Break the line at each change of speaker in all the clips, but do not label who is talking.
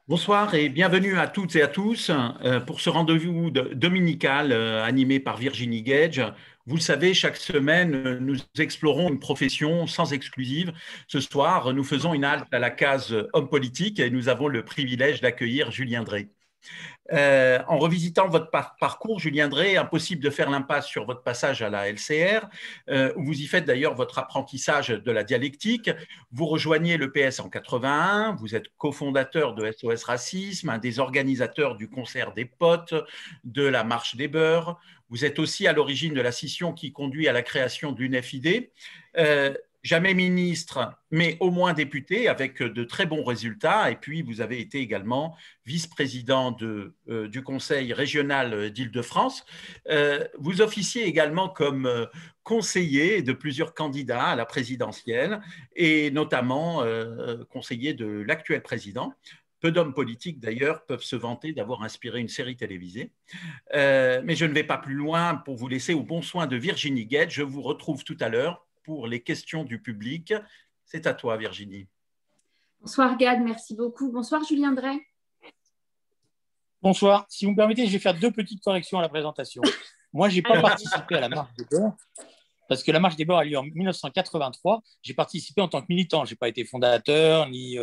Bonsoir et bienvenue à toutes et à tous pour ce rendez-vous dominical animé par Virginie Gage. Vous le savez, chaque semaine, nous explorons une profession sans exclusive. Ce soir, nous faisons une halte à la case homme politique et nous avons le privilège d'accueillir Julien Drey. En revisitant votre parcours, Julien Drey, impossible de faire l'impasse sur votre passage à la LCR, où vous y faites d'ailleurs votre apprentissage de la dialectique. Vous rejoignez le PS en 81, vous êtes cofondateur de SOS Racisme, un des organisateurs du concert des potes, de la marche des beurs. Vous êtes aussi à l'origine de la scission qui conduit à la création d'une FID. Jamais ministre, mais au moins député, avec de très bons résultats. Et puis, vous avez été également vice-président du Conseil régional d'Île-de-France. Vous officiez également comme conseiller de plusieurs candidats à la présidentielle, et notamment conseiller de l'actuel président. Peu d'hommes politiques, d'ailleurs, peuvent se vanter d'avoir inspiré une série télévisée. Mais je ne vais pas plus loin pour vous laisser au bon soin de Virginie Guette. Je vous retrouve tout à l'heure pour les questions du public. C'est à toi, Virginie.
Bonsoir, Gad, merci beaucoup. Bonsoir, Julien Drey.
Bonsoir. Si vous me permettez, je vais faire deux petites corrections à la présentation. Moi, je n'ai pas participé à la marche des beurs, parce que la marche des beurs a lieu en 1983. J'ai participé en tant que militant. Je n'ai pas été fondateur ni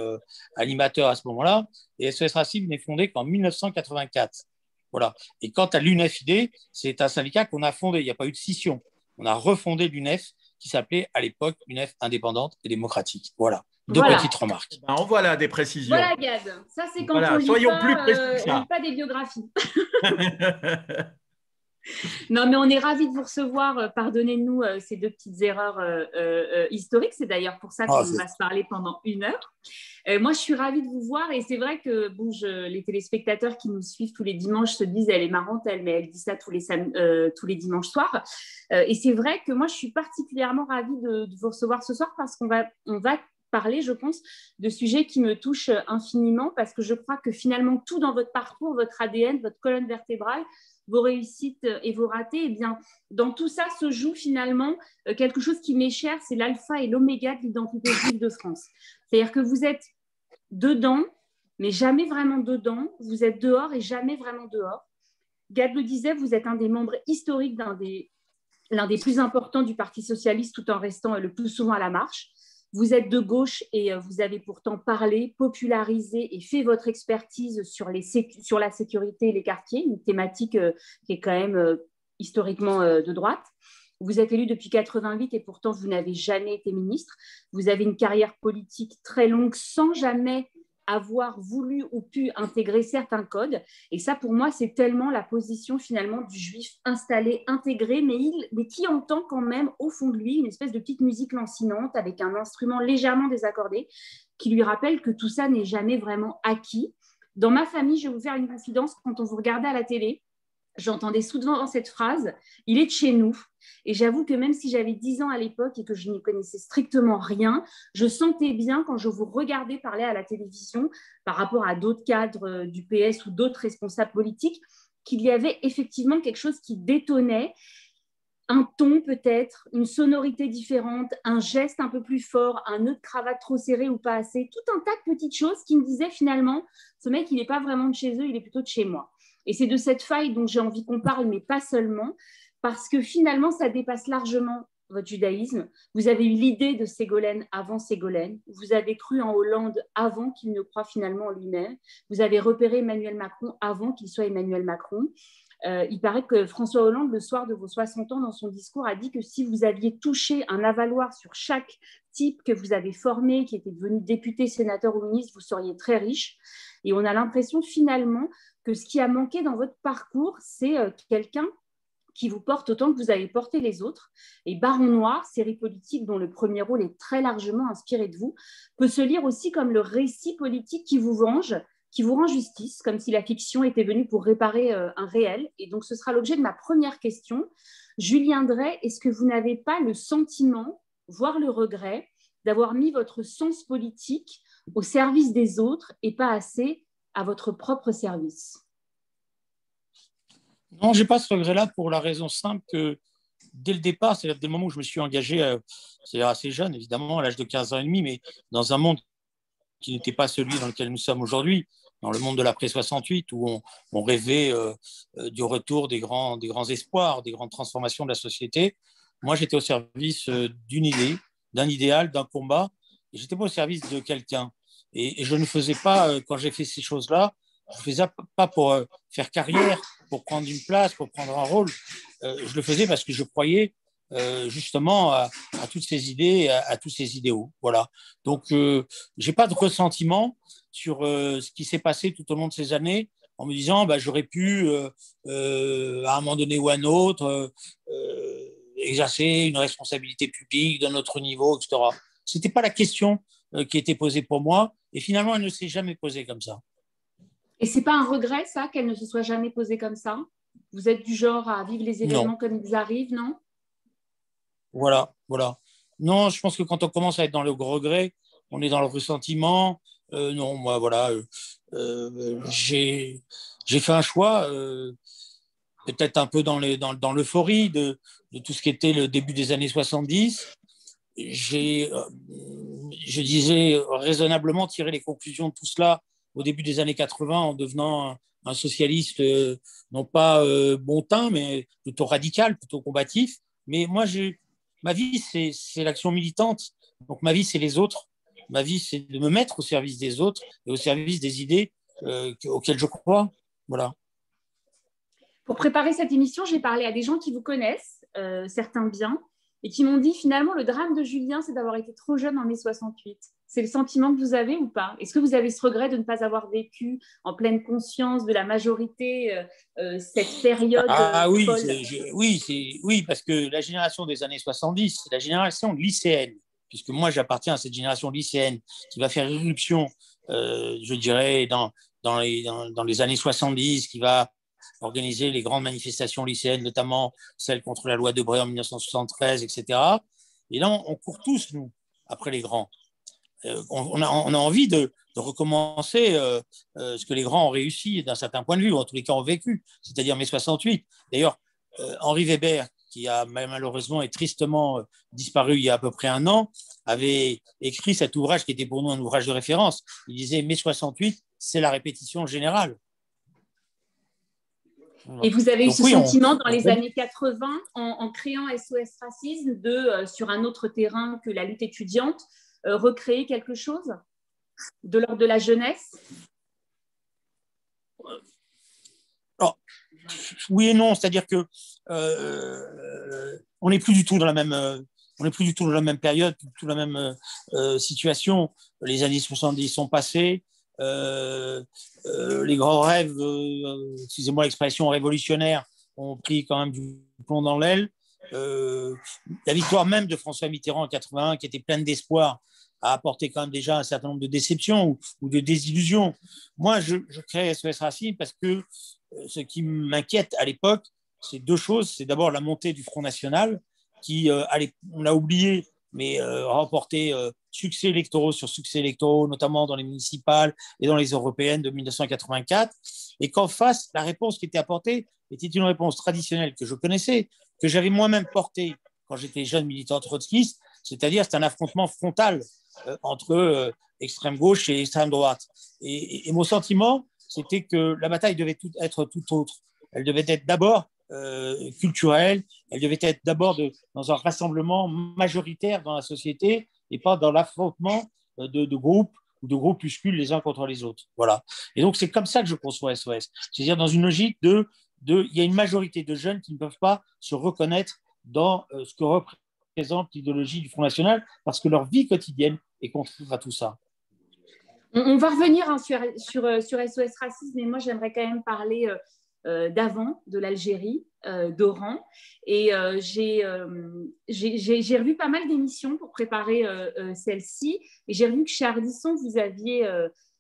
animateur à ce moment-là. Et SOS Racisme n'est fondé qu'en 1984. Voilà. Et quant à l'UNEF-ID, c'est un syndicat qu'on a fondé. Il n'y a pas eu de scission. On a refondé l'UNEF, qui s'appelait à l'époque UNEF indépendante et démocratique. Voilà. Deux petites remarques.
Ben, en voilà des précisions.
Voilà, Gad. Ça, c'est quand on lit pas des biographies. Non, mais on est ravis de vous recevoir. Pardonnez-nous ces deux petites erreurs historiques. C'est d'ailleurs pour ça qu'on va se parler pendant 1 heure. Moi, je suis ravie de vous voir. Et c'est vrai que les téléspectateurs qui nous suivent tous les dimanches se disent « elle est marrante, mais elle dit ça tous les dimanches soirs ». Et c'est vrai que moi, je suis particulièrement ravie de vous recevoir ce soir parce qu'on va parler, je pense, de sujets qui me touchent infiniment parce que je crois que finalement, tout dans votre parcours, votre ADN, votre colonne vertébrale, vos réussites et vos ratés, eh bien, dans tout ça se joue finalement quelque chose qui m'est cher, c'est l'alpha et l'oméga de l'identité juive de France. C'est-à-dire que vous êtes dedans, mais jamais vraiment dedans. Vous êtes dehors et jamais vraiment dehors. Gad le disait, vous êtes un des membres historiques l'un des plus importants du Parti socialiste tout en restant le plus souvent à la marche. Vous êtes de gauche et vous avez pourtant parlé, popularisé et fait votre expertise sur la sécurité et les quartiers, une thématique qui est quand même historiquement de droite. Vous êtes élu depuis 88 et pourtant vous n'avez jamais été ministre. Vous avez une carrière politique très longue sans jamais avoir voulu ou pu intégrer certains codes. Et ça, pour moi, c'est tellement la position finalement du juif installé, intégré, mais qui entend quand même au fond de lui une espèce de petite musique lancinante avec un instrument légèrement désaccordé qui lui rappelle que tout ça n'est jamais vraiment acquis. Dans ma famille, je vais vous faire une confidence, quand on vous regardait à la télé, j'entendais souvent cette phrase « il est de chez nous ». Et j'avoue que même si j'avais 10 ans à l'époque et que je n'y connaissais strictement rien, je sentais bien quand je vous regardais parler à la télévision par rapport à d'autres cadres du PS ou d'autres responsables politiques qu'il y avait effectivement quelque chose qui détonnait, un ton peut-être, une sonorité différente, un geste un peu plus fort, un nœud de cravate trop serré ou pas assez, tout un tas de petites choses qui me disaient finalement ce mec il n'est pas vraiment de chez eux, il est plutôt de chez moi. Et c'est de cette faille dont j'ai envie qu'on parle, mais pas seulement, parce que finalement, ça dépasse largement votre judaïsme. Vous avez eu l'idée de Ségolène avant Ségolène. Vous avez cru en Hollande avant qu'il ne croie finalement en lui-même. Vous avez repéré Emmanuel Macron avant qu'il soit Emmanuel Macron. Il paraît que François Hollande, le soir de vos 60 ans, dans son discours, a dit que si vous aviez touché un avaloir sur chaque type que vous avez formé, qui était devenu député, sénateur ou ministre, vous seriez très riche. Et on a l'impression finalement que ce qui a manqué dans votre parcours, c'est quelqu'un qui vous porte autant que vous avez porté les autres. Et Baron Noir, série politique dont le premier rôle est très largement inspiré de vous, peut se lire aussi comme le récit politique qui vous venge, qui vous rend justice, comme si la fiction était venue pour réparer un réel. Et donc, ce sera l'objet de ma première question. Julien Drey, est-ce que vous n'avez pas le sentiment, voire le regret, d'avoir mis votre sens politique au service des autres et pas assez à votre propre service?
Non, je n'ai pas ce regret-là pour la raison simple que dès le départ, c'est-à-dire dès le moment où je me suis engagé, c'est-à-dire assez jeune évidemment, à l'âge de 15 ans et demi, mais dans un monde qui n'était pas celui dans lequel nous sommes aujourd'hui, dans le monde de l'après 68, où on rêvait du retour des grands espoirs, des grandes transformations de la société. Moi, j'étais au service d'une idée, d'un idéal, d'un combat, et j'étais pas au service de quelqu'un. Et je ne faisais pas, quand j'ai fait ces choses-là, je ne faisais pas pour faire carrière, pour prendre une place, pour prendre un rôle. Je le faisais parce que je croyais justement à toutes ces idées, à tous ces idéaux. Voilà. Donc, je n'ai pas de ressentiment sur ce qui s'est passé tout au long de ces années en me disant j'aurais pu, à un moment donné ou à un autre, exercer une responsabilité publique d'un autre niveau, etc. Ce n'était pas la question qui était posée pour moi. Et finalement, elle ne s'est jamais posée comme ça.
Et ce n'est pas un regret, ça, qu'elle ne se soit jamais posée comme ça? Vous êtes du genre à vivre les événements comme ils arrivent, non?
Voilà. Non, je pense que quand on commence à être dans le regret, on est dans le ressentiment. Non, moi, voilà, j'ai fait un choix, peut-être un peu dans l'euphorie de tout ce qui était le début des années 70. Je disais raisonnablement tirer les conclusions de tout cela au début des années 80 en devenant un socialiste, non pas bon teint, mais plutôt radical, plutôt combatif. Mais moi, ma vie, c'est l'action militante. Donc, ma vie, c'est les autres. Ma vie, c'est de me mettre au service des autres et au service des idées auxquelles je crois. Voilà.
Pour préparer cette émission, j'ai parlé à des gens qui vous connaissent, certains bien, et qui m'ont dit finalement le drame de Julien, c'est d'avoir été trop jeune en mai 68. C'est le sentiment que vous avez ou pas? Est-ce que vous avez ce regret de ne pas avoir vécu en pleine conscience de la majorité cette période
oui,
folle?
oui, parce que la génération des années 70, c'est la génération lycéenne, puisque moi j'appartiens à cette génération lycéenne qui va faire irruption, je dirais, dans les années 70, qui va organiser les grandes manifestations lycéennes, notamment celles contre la loi Debré en 1973, etc. Et là, on court tous, nous, après les grands. On a envie de recommencer ce que les grands ont réussi d'un certain point de vue, ou en tous les cas ont vécu, c'est-à-dire mai 68. D'ailleurs, Henri Weber, qui a malheureusement et tristement disparu il y a à peu près un an, avait écrit cet ouvrage qui était pour nous un ouvrage de référence. Il disait mai 68, c'est la répétition générale.
Et vous avez eu ce sentiment dans les années 80, en créant SOS Racisme, sur un autre terrain que la lutte étudiante, recréer quelque chose de l'ordre de la jeunesse?
Alors, oui et non, c'est-à-dire que on n'est plus du tout dans la même période, plus du tout dans la même situation. Les années 70 sont passées. Les grands rêves, excusez-moi l'expression, révolutionnaires ont pris quand même du plomb dans l'aile. La victoire même de François Mitterrand en 81, qui était pleine d'espoir, a apporté quand même déjà un certain nombre de déceptions ou de désillusions. Moi, je crée SOS Racisme parce que ce qui m'inquiète à l'époque, c'est deux choses. C'est d'abord la montée du Front National, qui, on l'a oublié, mais remporté succès électoraux sur succès électoraux, notamment dans les municipales et dans les européennes de 1984. Et qu'en face, la réponse qui était apportée était une réponse traditionnelle que je connaissais, que j'avais moi-même portée quand j'étais jeune militant trotskiste, c'est-à-dire c'est un affrontement frontal entre extrême gauche et extrême droite. Et mon sentiment, c'était que la bataille devait être tout autre. Elle devait être d'abord culturelle, elle devait être d'abord dans un rassemblement majoritaire dans la société et pas dans l'affrontement de groupes ou de groupuscules les uns contre les autres. Voilà. Et donc, c'est comme ça que je conçois SOS. C'est-à-dire dans une logique il y a une majorité de jeunes qui ne peuvent pas se reconnaître dans ce que représente l'idéologie du Front National parce que leur vie quotidienne est contraire à tout ça.
On va revenir sur SOS Racisme, mais moi, j'aimerais quand même parler d'avant, de l'Algérie, d'Oran. Et j'ai revu pas mal d'émissions pour préparer celle-ci. Et j'ai revu que chez Ardisson, vous aviez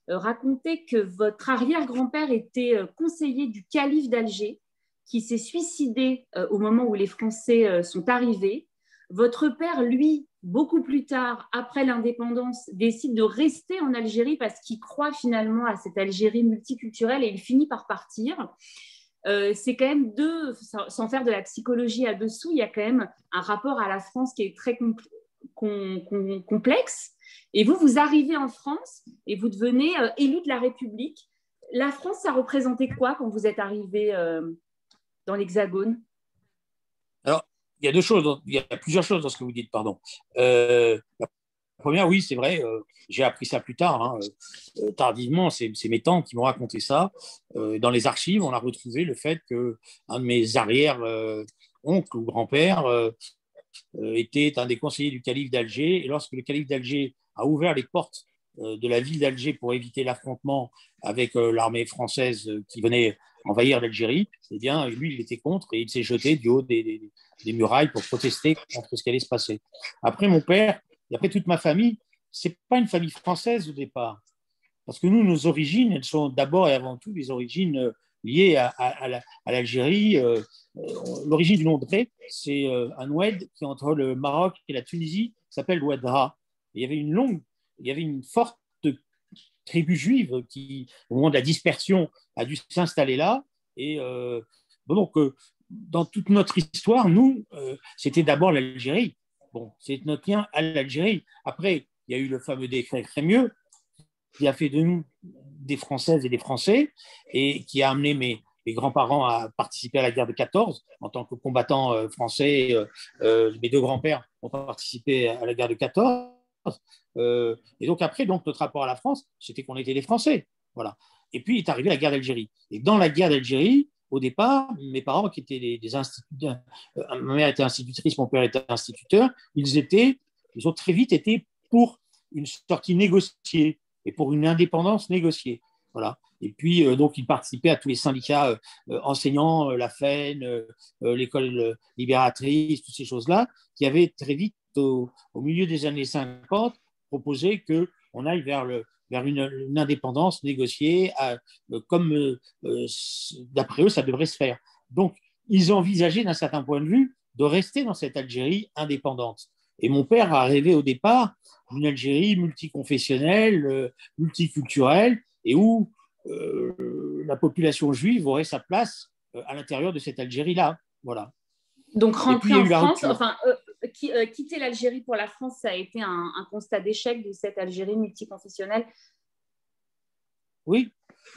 raconté que votre arrière-grand-père était conseiller du calife d'Alger, qui s'est suicidé au moment où les Français sont arrivés. Votre père, lui, beaucoup plus tard, après l'indépendance, décide de rester en Algérie parce qu'il croit finalement à cette Algérie multiculturelle et il finit par partir. C'est quand même sans faire de la psychologie à dessous, il y a quand même un rapport à la France qui est très complexe. Et vous arrivez en France et vous devenez élu de la République La France, ça représentait quoi quand vous êtes arrivé dans l'Hexagone?
Alors, il y a plusieurs choses dans ce que vous dites, pardon. La première, oui, c'est vrai, j'ai appris ça plus tard, hein, tardivement, c'est mes tantes qui m'ont raconté ça. Dans les archives, on a retrouvé le fait qu'un de mes arrière-oncles ou grands-pères était un des conseillers du calife d'Alger. Et lorsque le calife d'Alger a ouvert les portes de la ville d'Alger pour éviter l'affrontement avec l'armée française qui venait envahir l'Algérie, eh bien, lui, il était contre et il s'est jeté du haut des murailles pour protester contre ce qui allait se passer. Après, mon père, et après toute ma famille, c'est pas une famille française au départ. Parce que nous, nos origines, elles sont d'abord et avant tout des origines liées à l'Algérie. L'origine du nom de Dré, c'est un oued qui est entre le Maroc et la Tunisie, qui s'appelle l'ouedra. Il y avait une forte tribu juive qui, au moment de la dispersion, a dû s'installer là. Et donc, dans toute notre histoire, nous, c'était d'abord l'Algérie. Bon, c'est notre lien à l'Algérie. Après, il y a eu le fameux décret Crémieux qui a fait de nous des Françaises et des Français et qui a amené mes grands-parents à participer à la guerre de 14 en tant que combattants français. Mes deux grands-pères ont participé à la guerre de 14. Et donc après, notre rapport à la France, c'était qu'on était des Français. Voilà. Et puis est arrivée la guerre d'Algérie. Et dans la guerre d'Algérie, au départ, mes parents qui étaient des instituteurs, ma mère était institutrice, mon père était instituteur, ils ont très vite été pour une sortie négociée et pour une indépendance négociée. Voilà. Et puis, donc, ils participaient à tous les syndicats enseignants, la FEN, l'école libératrice, toutes ces choses-là, qui avaient très vite, au milieu des années 50, proposé qu'on aille vers une indépendance négociée, comme d'après eux, ça devrait se faire. Donc, ils envisageaient d'un certain point de vue de rester dans cette Algérie indépendante. Et mon père a rêvé au départ d'une Algérie multiconfessionnelle, multiculturelle, et où la population juive aurait sa place à l'intérieur de cette Algérie-là. Voilà.
Donc, rentrer en France, enfin, quitter l'Algérie pour la France, ça a été un constat d'échec de cette Algérie multiconfessionnelle.
Oui,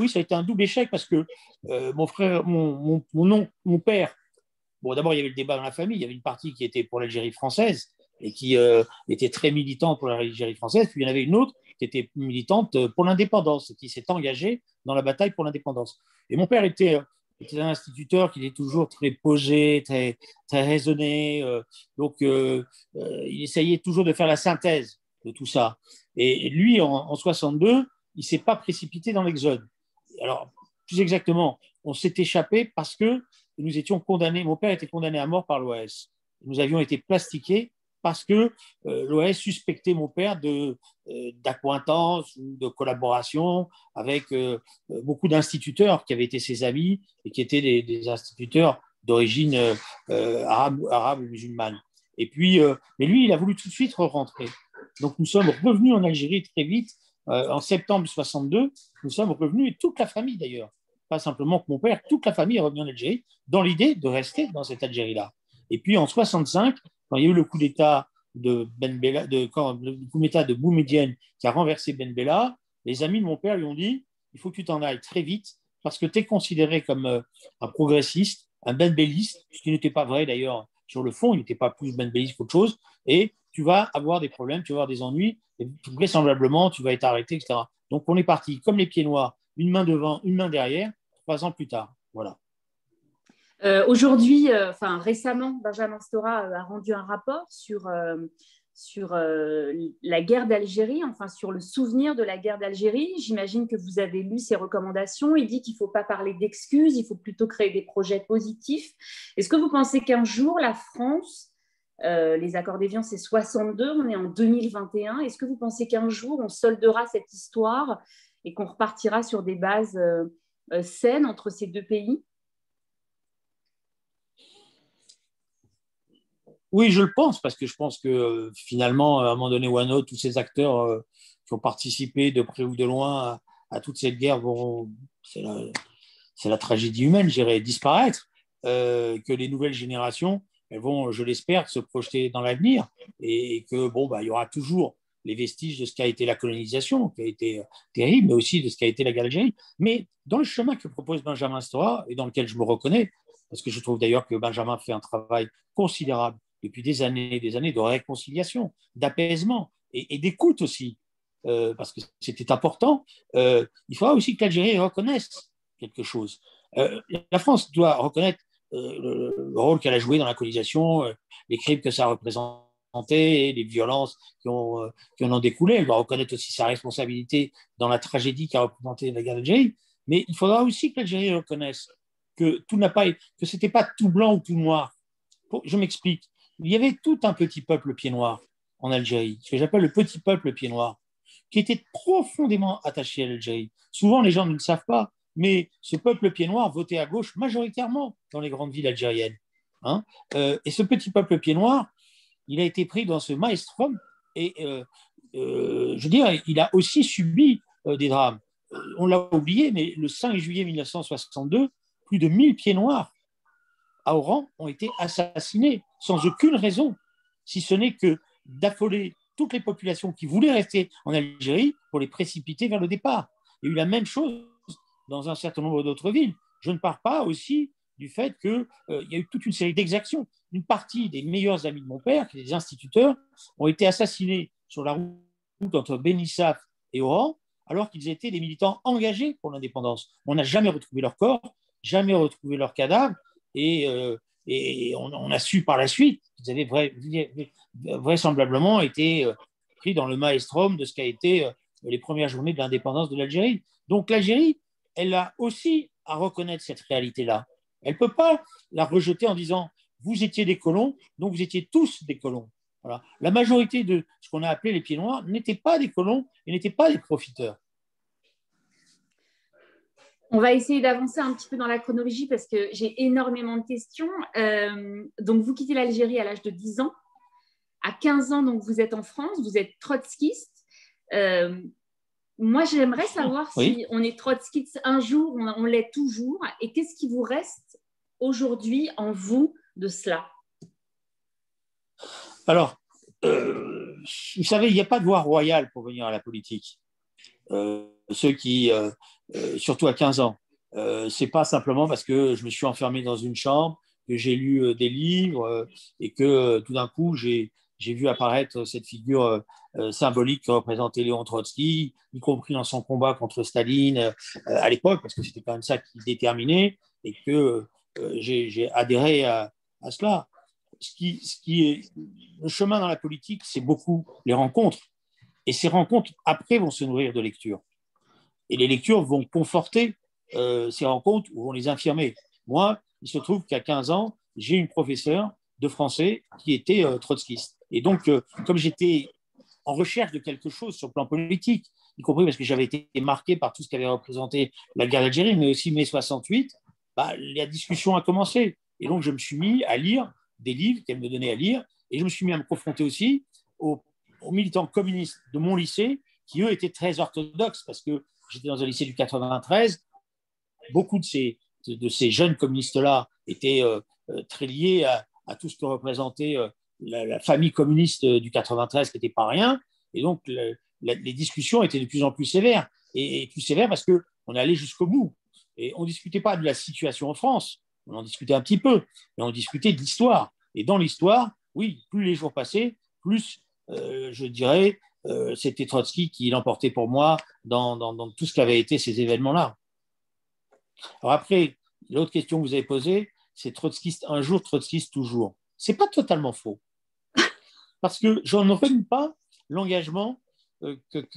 ça a été un double échec parce que mon frère, mon père, bon, d'abord, il y avait le débat dans la famille, il y avait une partie qui était pour l'Algérie française et qui était très militante pour l'Algérie française, puis il y en avait une autre qui était militante pour l'indépendance, qui s'est engagée dans la bataille pour l'indépendance. Et mon père était un instituteur qui était toujours très posé, très, très raisonné, donc il essayait toujours de faire la synthèse de tout ça. Et lui, en 62, il ne s'est pas précipité dans l'exode. Alors, plus exactement, on s'est échappé parce que nous étions condamnés, mon père était condamné à mort par l'OAS. Nous avions été plastiqués parce que l'OAS suspectait mon père d'accointance ou de collaboration avec beaucoup d'instituteurs qui avaient été ses amis et qui étaient des instituteurs d'origine arabe ou musulmane. Et puis, mais lui, il a voulu tout de suite rentrer. Donc, nous sommes revenus en Algérie très vite. En septembre 62, nous sommes revenus, et toute la famille d'ailleurs, pas simplement que mon père, toute la famille est revenue en Algérie, dans l'idée de rester dans cette Algérie-là. Et puis en 65, quand il y a eu le coup d'État de Ben Bella, le coup d'État de Boumedienne qui a renversé Ben Bella, les amis de mon père lui ont dit il faut que tu t'en ailles très vite parce que tu es considéré comme un progressiste, un Ben Belliste, ce qui n'était pas vrai d'ailleurs sur le fond, il n'était pas plus Ben Belliste qu'autre chose, et tu vas avoir des problèmes, tu vas avoir des ennuis, et vraisemblablement tu vas être arrêté, etc. Donc on est parti comme les pieds noirs, une main devant, une main derrière, 3 ans plus tard. Voilà.
Aujourd'hui, récemment, Benjamin Stora a rendu un rapport sur la guerre d'Algérie, enfin sur le souvenir de la guerre d'Algérie. J'imagine que vous avez lu ses recommandations. Il dit qu'il ne faut pas parler d'excuses, il faut plutôt créer des projets positifs. Est-ce que vous pensez qu'un jour, la France, les accords d'Évian, c'est 62, on est en 2021, est-ce que vous pensez qu'un jour, on soldera cette histoire et qu'on repartira sur des bases saines entre ces deux pays?
Oui, je le pense, parce que je pense que finalement, à un moment donné ou à un autre, tous ces acteurs qui ont participé de près ou de loin à toute cette guerre c'est la tragédie humaine, j'irais, disparaître, que les nouvelles générations, elles vont, je l'espère, se projeter dans l'avenir et que il y aura toujours les vestiges de ce qu'a été la colonisation, qui a été terrible, mais aussi de ce qu'a été la guerre d'Algérie. Mais dans le chemin que propose Benjamin Stora, et dans lequel je me reconnais, parce que je trouve d'ailleurs que Benjamin fait un travail considérable depuis des années de réconciliation, d'apaisement et d'écoute aussi, parce que c'était important, il faudra aussi que l'Algérie reconnaisse quelque chose. La France doit reconnaître le rôle qu'elle a joué dans la colonisation, les crimes que ça a représenté, les violences qui en ont découlé. Elle doit reconnaître aussi sa responsabilité dans la tragédie qu'a représentée la guerre d'Algérie. Mais il faudra aussi que l'Algérie reconnaisse que ce n'était pas tout blanc ou tout noir. Je m'explique. Il y avait tout un petit peuple pied noir en Algérie, ce que j'appelle le petit peuple pied noir, qui était profondément attaché à l'Algérie. Souvent, les gens ne le savent pas, mais ce peuple pied noir votait à gauche majoritairement dans les grandes villes algériennes. Hein, et ce petit peuple pied noir, il a été pris dans ce maelstrom et je veux dire, il a aussi subi des drames. On l'a oublié, mais le 5 juillet 1962, plus de 1000 pieds noirs à Oran ont été assassinés sans aucune raison, si ce n'est que d'affoler toutes les populations qui voulaient rester en Algérie pour les précipiter vers le départ. Il y a eu la même chose dans un certain nombre d'autres villes. Je ne parle pas aussi du fait qu'il y a eu toute une série d'exactions. Une partie des meilleurs amis de mon père, qui étaient des instituteurs, ont été assassinés sur la route entre Benissaf et Oran, alors qu'ils étaient des militants engagés pour l'indépendance. On n'a jamais retrouvé leur corps, jamais retrouvé leur cadavre, et on a su par la suite qu'ils avaient vraisemblablement été pris dans le maelstrom de ce qu'a été les premières journées de l'indépendance de l'Algérie. Donc l'Algérie, elle a aussi à reconnaître cette réalité-là. Elle ne peut pas la rejeter en disant « vous étiez des colons, donc vous étiez tous des colons ». Voilà. La majorité de ce qu'on a appelé les pieds noirs n'étaient pas des colons et n'étaient pas des profiteurs.
On va essayer d'avancer un petit peu dans la chronologie parce que j'ai énormément de questions. Donc, vous quittez l'Algérie à l'âge de 10 ans. À 15 ans, donc, vous êtes en France, vous êtes trotskiste. Moi, j'aimerais savoir si on est trotskiste un jour, on l'est toujours. Et qu'est-ce qui vous reste aujourd'hui en vous de cela?
Alors, vous savez, il n'y a pas de voie royale pour venir à la politique. Ceux qui, surtout à 15 ans, c'est pas simplement parce que je me suis enfermé dans une chambre, que j'ai lu des livres et que tout d'un coup j'ai vu apparaître cette figure symbolique qui représentait Léon Trotsky, y compris dans son combat contre Staline à l'époque, parce que c'était quand même ça qui déterminait, et que j'ai adhéré à cela. Ce qui est le chemin dans la politique, c'est beaucoup les rencontres. Et ces rencontres, après, vont se nourrir de lectures. Et les lectures vont conforter ces rencontres ou vont les infirmer. Moi, il se trouve qu'à 15 ans, j'ai une professeure de français qui était trotskiste. Et donc, comme j'étais en recherche de quelque chose sur le plan politique, y compris parce que j'avais été marqué par tout ce qu'avait représenté la guerre d'Algérie, mais aussi mai 68, la discussion a commencé. Et donc, je me suis mis à lire des livres qu'elle me donnait à lire, et je me suis mis à me confronter aussi aux militants communistes de mon lycée, qui eux étaient très orthodoxes, parce que j'étais dans un lycée du 93. Beaucoup de ces jeunes communistes-là étaient très liés à tout ce que représentait la famille communiste du 93, qui n'était pas rien. Et donc, les discussions étaient de plus en plus sévères. Et plus sévères parce qu'on allait jusqu'au bout. Et on ne discutait pas de la situation en France, on en discutait un petit peu, mais on discutait de l'histoire. Et dans l'histoire, oui, plus les jours passaient, plus, je dirais, c'était Trotsky qui l'emportait pour moi dans tout ce qu'avaient été ces événements-là. Alors après, l'autre question que vous avez posée, c'est trotskiste un jour, trotskiste toujours. Ce n'est pas totalement faux. Parce que je ne renie pas l'engagement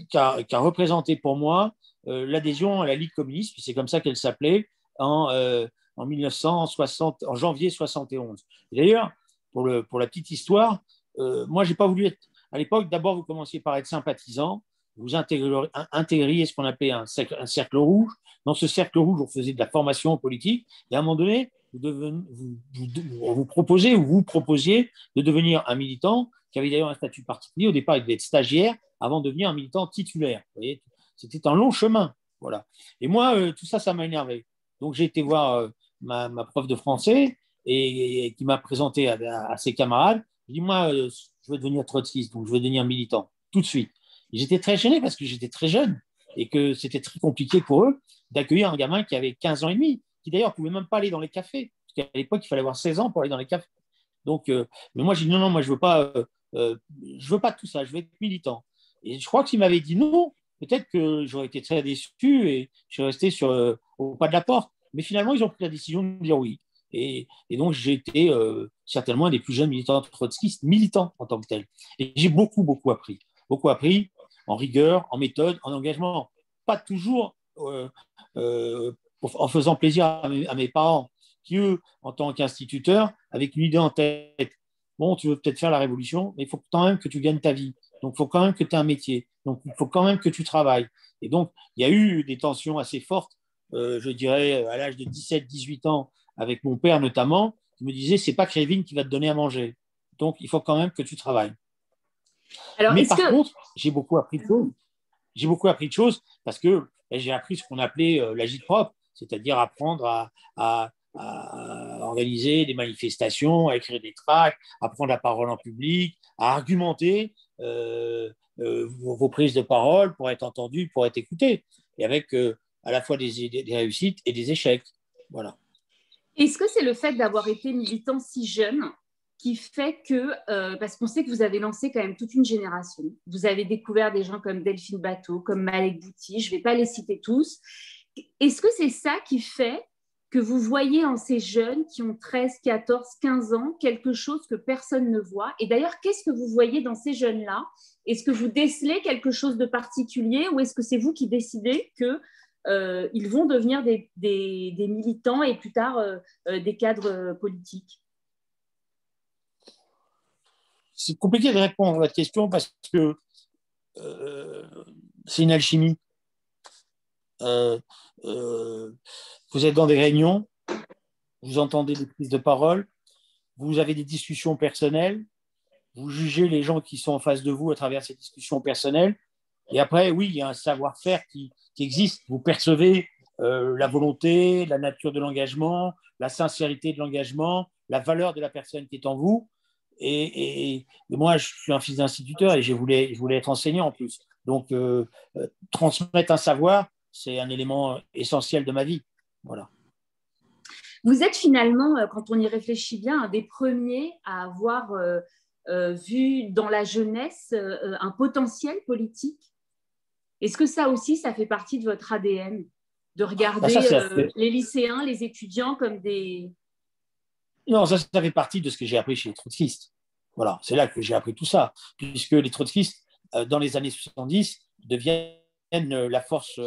qu'a représenté pour moi l'adhésion à la Ligue communiste, puis c'est comme ça qu'elle s'appelait, en 1960, en janvier 71. D'ailleurs, pour la petite histoire, moi, je n'ai pas voulu être… À l'époque, d'abord, vous commenciez par être sympathisant, vous intégriez ce qu'on appelait un cercle rouge. Dans ce cercle rouge, on faisait de la formation politique, et à un moment donné, vous proposiez de devenir un militant qui avait d'ailleurs un statut particulier. Au départ, il devait être stagiaire avant de devenir un militant titulaire. Vous voyez, c'était un long chemin. Voilà. Et moi, tout ça, ça m'a énervé. Donc, j'ai été voir ma prof de français et qui m'a présenté à ses camarades. Je dis, moi, je veux devenir trotskiste, donc je veux devenir militant, tout de suite. ils étaient très gênés parce que j'étais très jeune et que c'était très compliqué pour eux d'accueillir un gamin qui avait 15 ans et demi, qui d'ailleurs ne pouvait même pas aller dans les cafés. Parce qu'à l'époque, il fallait avoir 16 ans pour aller dans les cafés. Donc, mais moi, j'ai dit non, moi, je ne veux pas tout ça, je veux être militant. Et je crois que s'il m'avait dit non, peut-être que j'aurais été très déçu et je serais resté au pas de la porte. Mais finalement, ils ont pris la décision de dire oui. Et donc, j'ai été certainement un des plus jeunes militants trotskistes, militants en tant que tel. Et j'ai beaucoup, beaucoup appris. Beaucoup appris en rigueur, en méthode, en engagement. Pas toujours en faisant plaisir à mes parents, qui, eux, en tant qu'instituteurs, avec une idée en tête. Bon, tu veux peut-être faire la révolution, mais il faut quand même que tu gagnes ta vie. Donc, il faut quand même que tu aies un métier. Donc, il faut quand même que tu travailles. Et donc, il y a eu des tensions assez fortes, je dirais, à l'âge de 17-18 ans, avec mon père notamment, qui me disait, c'est pas Krévin qui va te donner à manger. Donc, il faut quand même que tu travailles. Alors, mais par contre, j'ai beaucoup appris de choses. J'ai beaucoup appris de choses parce que j'ai appris ce qu'on appelait l'agit-prop, c'est-à-dire apprendre à organiser des manifestations, à écrire des tracts, à prendre la parole en public, à argumenter vos prises de parole pour être entendu, pour être écouté, et avec à la fois des réussites et des échecs. Voilà.
Est-ce que c'est le fait d'avoir été militant si jeune qui fait que, parce qu'on sait que vous avez lancé quand même toute une génération, vous avez découvert des gens comme Delphine Batho, comme Malek Bouti, je ne vais pas les citer tous. Est-ce que c'est ça qui fait que vous voyez en ces jeunes qui ont 13, 14, 15 ans quelque chose que personne ne voit? Et d'ailleurs, qu'est-ce que vous voyez dans ces jeunes-là? Est-ce que vous décelez quelque chose de particulier ou est-ce que c'est vous qui décidez qu'ils vont devenir des militants et plus tard des cadres politiques?
C'est compliqué de répondre à votre question parce que c'est une alchimie. Vous êtes dans des réunions, vous entendez des prises de parole, vous avez des discussions personnelles, vous jugez les gens qui sont en face de vous à travers ces discussions personnelles. Et après, oui, il y a un savoir-faire qui existe. Vous percevez la volonté, la nature de l'engagement, la sincérité de l'engagement, la valeur de la personne qui est en vous. Et moi, je suis un fils d'instituteur et je voulais être enseignant en plus. Donc, transmettre un savoir, c'est un élément essentiel de ma vie. Voilà.
Vous êtes finalement, quand on y réfléchit bien, un des premiers à avoir vu dans la jeunesse un potentiel politique. Est-ce que ça aussi, ça fait partie de votre ADN, de regarder les lycéens, les étudiants comme des...
Non, ça fait partie de ce que j'ai appris chez les trotskistes. Voilà, c'est là que j'ai appris tout ça, puisque les trotskistes, dans les années 70, deviennent la force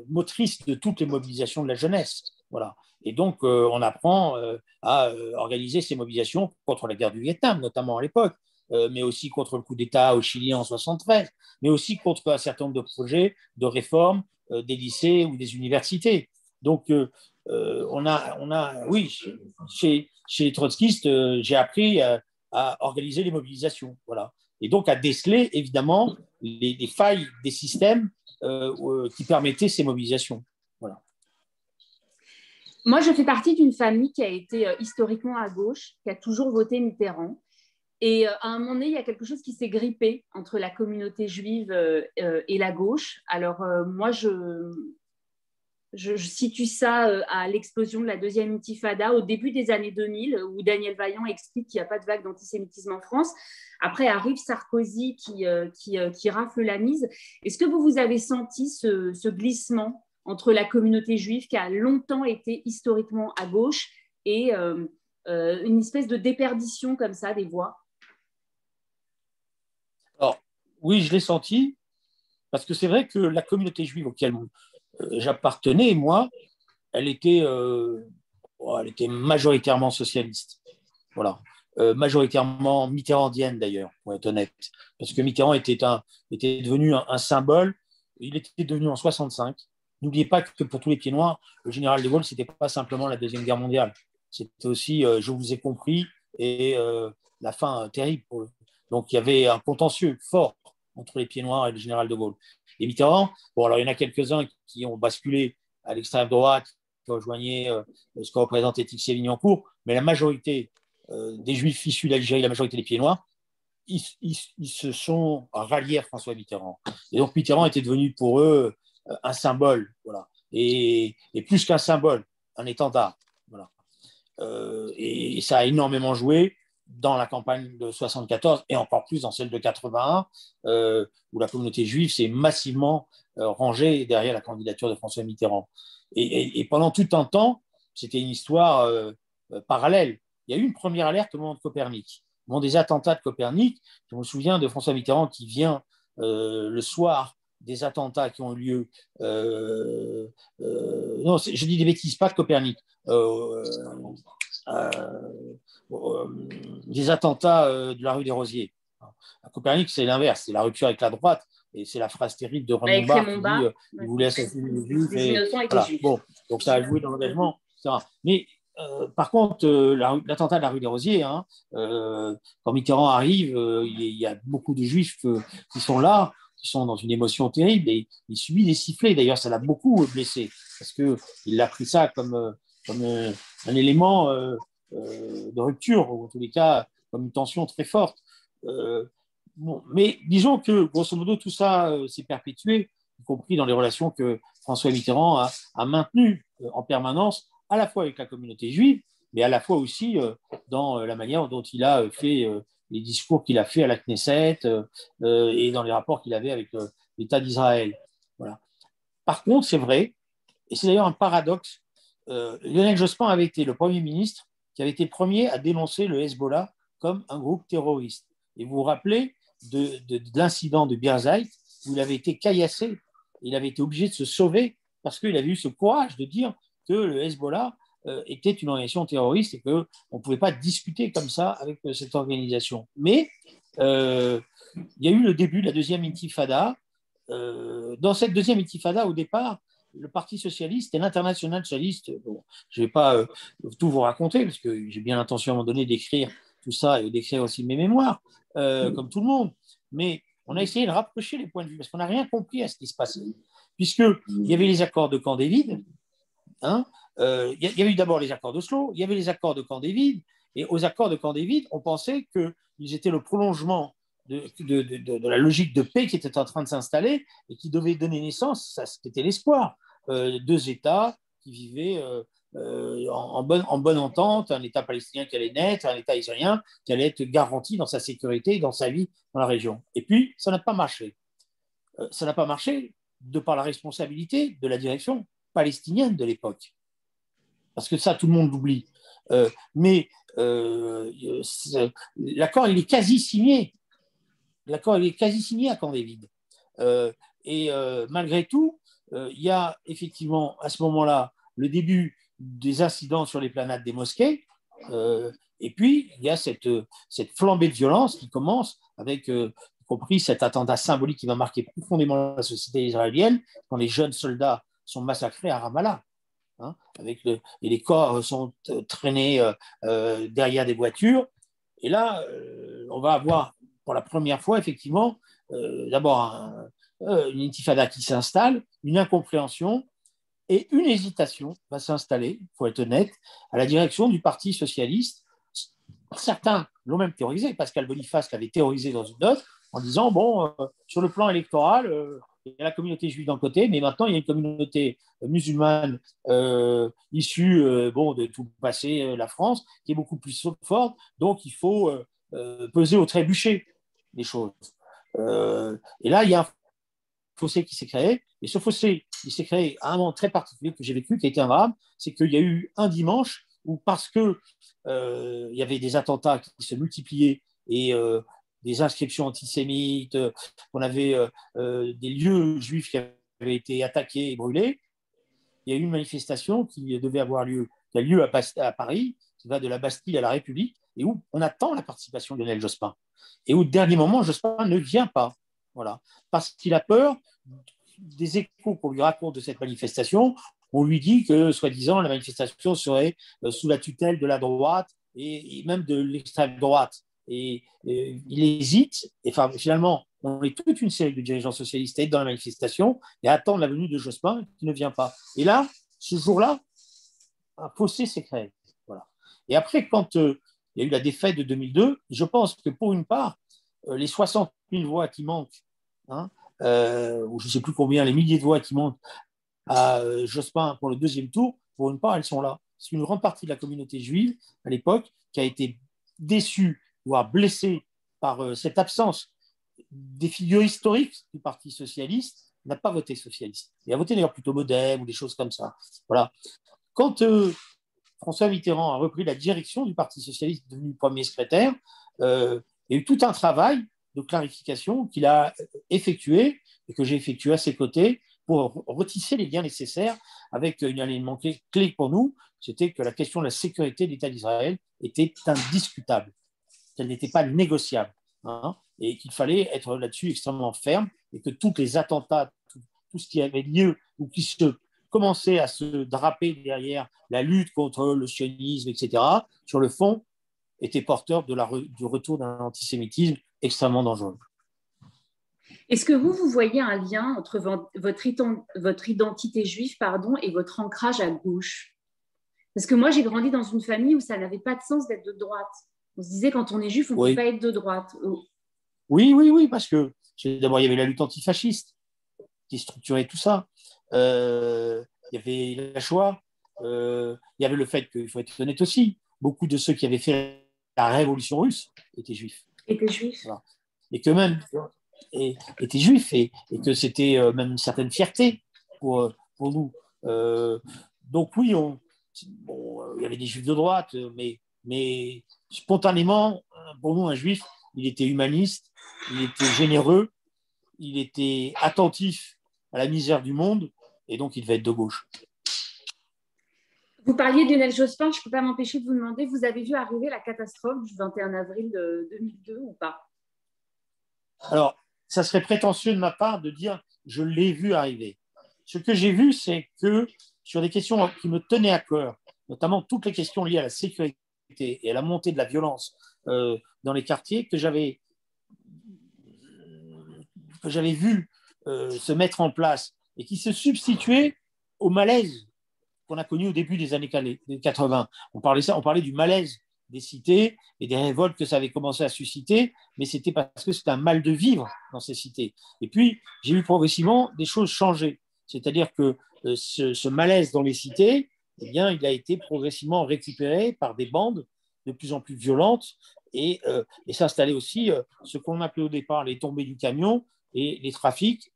motrice de toutes les mobilisations de la jeunesse. Voilà. Et donc, on apprend à organiser ces mobilisations contre la guerre du Vietnam, notamment à l'époque, mais aussi contre le coup d'État au Chili en 1973, mais aussi contre un certain nombre de projets de réforme des lycées ou des universités. Donc, oui, chez les trotskistes, j'ai appris à organiser les mobilisations. Voilà. Et donc à déceler, évidemment, les failles des systèmes qui permettaient ces mobilisations. Voilà.
Moi, je fais partie d'une famille qui a été historiquement à gauche, qui a toujours voté Mitterrand. Et à un moment donné, il y a quelque chose qui s'est grippé entre la communauté juive et la gauche. Alors, moi, je situe ça à l'explosion de la deuxième intifada au début des années 2000, où Daniel Vaillant explique qu'il n'y a pas de vague d'antisémitisme en France. Après arrive Sarkozy qui rafle la mise. Est-ce que vous avez senti ce glissement entre la communauté juive qui a longtemps été historiquement à gauche et une espèce de déperdition comme ça des voix?
Alors, oui, je l'ai senti, parce que c'est vrai que la communauté juive auquel j'appartenais, moi, elle était majoritairement socialiste. Voilà. Majoritairement mitterrandienne d'ailleurs, pour être honnête. Parce que Mitterrand était devenu un symbole. Il était devenu en 65. N'oubliez pas que pour tous les pieds noirs, le général de Gaulle, ce n'était pas simplement la Deuxième Guerre mondiale. C'était aussi je vous ai compris et la fin terrible. Donc il y avait un contentieux fort entre les pieds noirs et le général de Gaulle. Et Mitterrand, bon, alors il y en a quelques-uns qui ont basculé à l'extrême droite, qui rejoignaient ce que représentait Tixier-Vignancourt, mais la majorité des Juifs issus d'Algérie, la majorité des pieds noirs, ils se sont ralliés à François Mitterrand. Et donc Mitterrand était devenu pour eux un symbole, voilà. Et plus qu'un symbole, un étendard. Voilà. Et ça a énormément joué dans la campagne de 74 et encore plus dans celle de 81, où la communauté juive s'est massivement rangée derrière la candidature de François Mitterrand. Et pendant tout un temps, c'était une histoire parallèle. Il y a eu une première alerte au moment de Copernic. Au moment des attentats de Copernic, je me souviens de François Mitterrand qui vient le soir des attentats qui ont eu lieu. Non, je dis des bêtises, pas de Copernic. Des attentats de la rue des Rosiers. À Copernic, c'est l'inverse, c'est la rupture avec la droite, et c'est la phrase terrible de Raymond Barre qui dit il voulait assassiner les Juifs. Les innocents étaient juifs. Bon, donc ça a joué dans l'engagement, etc. Mais par contre, l'attentat de la rue des Rosiers, hein, quand Mitterrand arrive, il y a beaucoup de Juifs qui sont là, qui sont dans une émotion terrible, et il subit des sifflets. D'ailleurs, ça l'a beaucoup blessé, parce qu'il a pris ça comme un élément de rupture, ou en tous les cas, comme une tension très forte. Bon, mais disons que, grosso modo, tout ça s'est perpétué, y compris dans les relations que François Mitterrand a maintenues en permanence, à la fois avec la communauté juive, mais à la fois aussi dans la manière dont il a fait les discours qu'il a fait à la Knesset et dans les rapports qu'il avait avec l'État d'Israël. Voilà. Par contre, c'est vrai, et c'est d'ailleurs un paradoxe, Lionel Jospin avait été le Premier ministre qui avait été le premier à dénoncer le Hezbollah comme un groupe terroriste. Et vous vous rappelez de l'incident de Birzeit, où il avait été caillassé, il avait été obligé de se sauver parce qu'il avait eu ce courage de dire que le Hezbollah était une organisation terroriste et qu'on ne pouvait pas discuter comme ça avec cette organisation. Mais il y a eu le début de la deuxième intifada. Dans cette deuxième intifada, au départ, le Parti socialiste et l'Internationale socialiste, bon, je ne vais pas tout vous raconter, parce que j'ai bien l'intention à un moment donné d'écrire tout ça et d'écrire aussi mes mémoires, comme tout le monde. Mais on a essayé de rapprocher les points de vue, parce qu'on n'a rien compris à ce qui se passait. Puisqu'il y avait les accords de Camp David, hein, il y avait eu d'abord les accords d'Oslo, il y avait les accords de Camp David, et aux accords de Camp David, on pensait qu'ils étaient le prolongement de la logique de paix qui était en train de s'installer et qui devait donner naissance, ça c'était l'espoir, deux États qui vivaient en bonne entente, un État palestinien qui allait naître, un État israélien qui allait être garanti dans sa sécurité et dans sa vie dans la région. Et puis, ça n'a pas marché. Ça n'a pas marché de par la responsabilité de la direction palestinienne de l'époque. Parce que ça, tout le monde l'oublie. Mais l'accord, il est quasi signé. L'accord, il est quasi signé à Camp David. Et malgré tout, il y a effectivement, à ce moment-là, le début des incidents sur les planades des mosquées. Et puis, il y a cette flambée de violence qui commence avec, y compris cet attentat symbolique qui va marquer profondément la société israélienne quand les jeunes soldats sont massacrés à Ramallah. Hein, et les corps sont traînés derrière des voitures. Et là, on va avoir pour la première fois, effectivement, d'abord une intifada qui s'installe, une incompréhension et une hésitation va s'installer, il faut être honnête, à la direction du Parti socialiste. Certains l'ont même théorisé. Pascal Boniface l'avait théorisé dans une note en disant, bon, sur le plan électoral, il y a la communauté juive d'un côté, mais maintenant il y a une communauté musulmane issue de tout le passé, la France, qui est beaucoup plus forte, donc il faut peser au trébuchet les choses. Et là, il y a un fossé qui s'est créé, et ce fossé, il s'est créé à un moment très particulier que j'ai vécu, qui a été un drame, c'est qu'il y a eu un dimanche où, parce que il y avait des attentats qui se multipliaient et des inscriptions antisémites, on avait des lieux juifs qui avaient été attaqués et brûlés, il y a eu une manifestation qui devait avoir lieu, qui a lieu à Paris, qui va de la Bastille à la République, et où on attend la participation de Lionel Jospin. Et au dernier moment, Jospin ne vient pas. Voilà. Parce qu'il a peur des échos qu'on lui raconte de cette manifestation. On lui dit que, soi-disant, la manifestation serait sous la tutelle de la droite et même de l'extrême droite. Et il hésite. Et finalement, on est toute une série de dirigeants socialistes à être dans la manifestation et à attendre la venue de Jospin qui ne vient pas. Et là, ce jour-là, un fossé s'est créé. Voilà. Et après, quand il y a eu la défaite de 2002, je pense que pour une part, les 60 000 voix qui manquent, hein, ou je ne sais plus combien, les milliers de voix qui manquent à Jospin pour le deuxième tour, pour une part, elles sont là. C'est une grande partie de la communauté juive à l'époque qui a été déçue, voire blessée par cette absence des figures historiques du Parti socialiste, n'a pas voté socialiste. Il a voté d'ailleurs plutôt Modem ou des choses comme ça. Voilà. Quand François Mitterrand a repris la direction du Parti socialiste, devenu premier secrétaire, il y a eu tout un travail de clarification qu'il a effectué et que j'ai effectué à ses côtés pour retisser les liens nécessaires avec un élément clé pour nous, c'était que la question de la sécurité de l'État d'Israël était indiscutable, qu'elle n'était pas négociable, hein, et qu'il fallait être là-dessus extrêmement ferme et que tous les attentats, tout ce qui avait lieu ou qui se commençait à se draper derrière la lutte contre le sionisme, etc., sur le fond, étaient porteurs du retour d'un antisémitisme extrêmement dangereux.
Est-ce que vous voyez un lien entre votre identité juive et votre ancrage à gauche? Parce que moi, j'ai grandi dans une famille où ça n'avait pas de sens d'être de droite. On se disait, quand on est juif, on ne peut pas être de droite.
Oui, parce que d'abord, il y avait la lutte antifasciste qui structurait tout ça. Il y avait la Shoah. Il y avait le fait qu'il faut être honnête aussi. Beaucoup de ceux qui avaient fait la révolution russe étaient juifs. Voilà. Et que même étaient juifs et que c'était même une certaine fierté pour nous. Donc oui, il y avait des juifs de droite, mais spontanément, pour nous, un juif, il était humaniste, il était généreux, il était attentif à la misère du monde, et donc il devait être de gauche.
Vous parliez de Lionel Jospin, je ne peux pas m'empêcher de vous demander, vous avez vu arriver la catastrophe du 21 avril 2002 ou pas?
Alors, ça serait prétentieux de ma part de dire je l'ai vu arriver. Ce que j'ai vu, c'est que sur des questions qui me tenaient à cœur, notamment toutes les questions liées à la sécurité et à la montée de la violence dans les quartiers, que j'avais vu se mettre en place et qui se substituaient au malaise qu'on a connu au début des années 80. On parlait du malaise des cités et des révoltes que ça avait commencé à susciter, mais c'était parce que c'était un mal de vivre dans ces cités. Et puis, j'ai vu progressivement des choses changer. C'est-à-dire que ce malaise dans les cités, eh bien, il a été progressivement récupéré par des bandes de plus en plus violentes et s'installer aussi ce qu'on appelait au départ les tombées du camion et les trafics,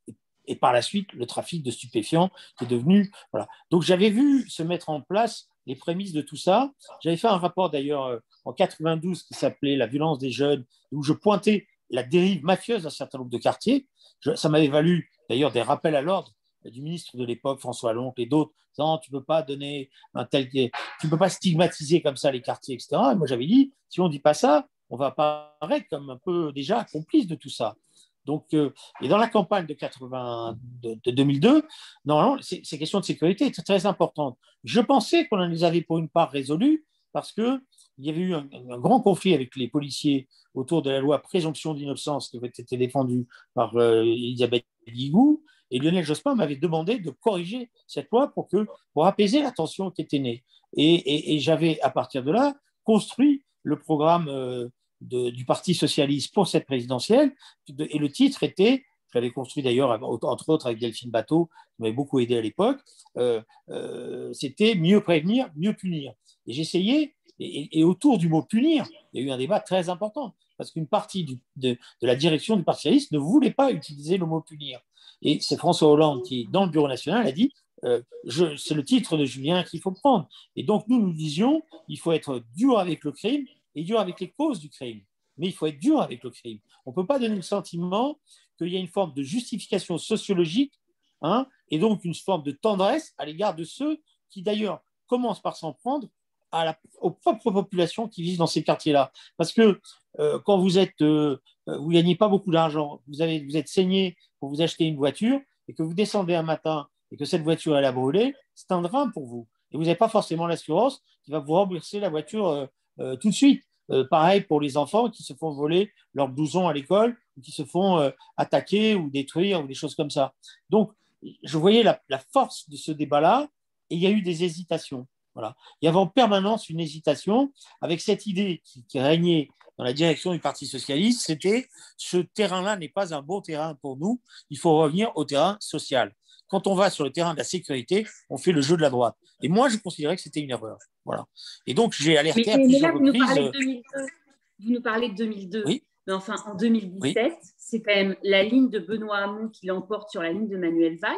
et par la suite le trafic de stupéfiants qui est devenu… Voilà. Donc j'avais vu se mettre en place les prémices de tout ça. J'avais fait un rapport d'ailleurs en 92 qui s'appelait « La violence des jeunes », où je pointais la dérive mafieuse d'un certain nombre de quartiers. Ça m'avait valu d'ailleurs des rappels à l'ordre du ministre de l'époque, François Loncle, et d'autres, disant tu ne peux pas donner tu peux pas stigmatiser comme ça les quartiers, etc. Et moi j'avais dit, si on ne dit pas ça, on va apparaître comme un peu déjà complice de tout ça. Donc, et dans la campagne de 2002, normalement, ces questions de sécurité étaient très importantes. Je pensais qu'on les avait pour une part résolues parce qu'il y avait eu un grand conflit avec les policiers autour de la loi présomption d'innocence qui avait été défendue par Elisabeth Guigou. Et Lionel Jospin m'avait demandé de corriger cette loi pour apaiser la tension qui était née. Et j'avais, à partir de là, construit le programme du Parti socialiste pour cette présidentielle. Et le titre était, je l'avais construit d'ailleurs, entre autres avec Delphine Batteau, qui m'avait beaucoup aidé à l'époque, c'était « Mieux prévenir, mieux punir ». Et j'essayais, et autour du mot « punir », il y a eu un débat très important, parce qu'une partie de la direction du Parti socialiste ne voulait pas utiliser le mot « punir ». Et c'est François Hollande qui, dans le bureau national, a dit c'est le titre de Julien qu'il faut prendre. Et donc, nous disions il faut être dur avec le crime et dur avec les causes du crime. Mais il faut être dur avec le crime. On ne peut pas donner le sentiment qu'il y a une forme de justification sociologique, hein, et donc une forme de tendresse à l'égard de ceux qui, d'ailleurs, commencent par s'en prendre aux propres populations qui vivent dans ces quartiers-là. Parce que quand vous ne gagnez pas beaucoup d'argent, vous êtes saigné pour vous acheter une voiture et que vous descendez un matin et que cette voiture elle a brûlé, c'est un drame pour vous. Et vous n'avez pas forcément l'assurance qui va vous rembourser la voiture tout de suite. Pareil pour les enfants qui se font voler leurs blousons à l'école ou qui se font attaquer ou détruire ou des choses comme ça. Donc, je voyais la force de ce débat-là et il y a eu des hésitations. Voilà. Il y avait en permanence une hésitation avec cette idée qui régnait dans la direction du Parti socialiste, c'était ce terrain-là n'est pas un bon terrain pour nous, il faut revenir au terrain social. Quand on va sur le terrain de la sécurité, on fait le jeu de la droite. Et moi, je considérais que c'était une erreur. Voilà. Et donc, j'ai alerté à plusieurs reprises.
Vous nous parlez de 2002.
Oui.
Mais enfin, en 2017,
oui.
C'est quand même la ligne de Benoît Hamon qui l'emporte sur la ligne de Manuel Valls.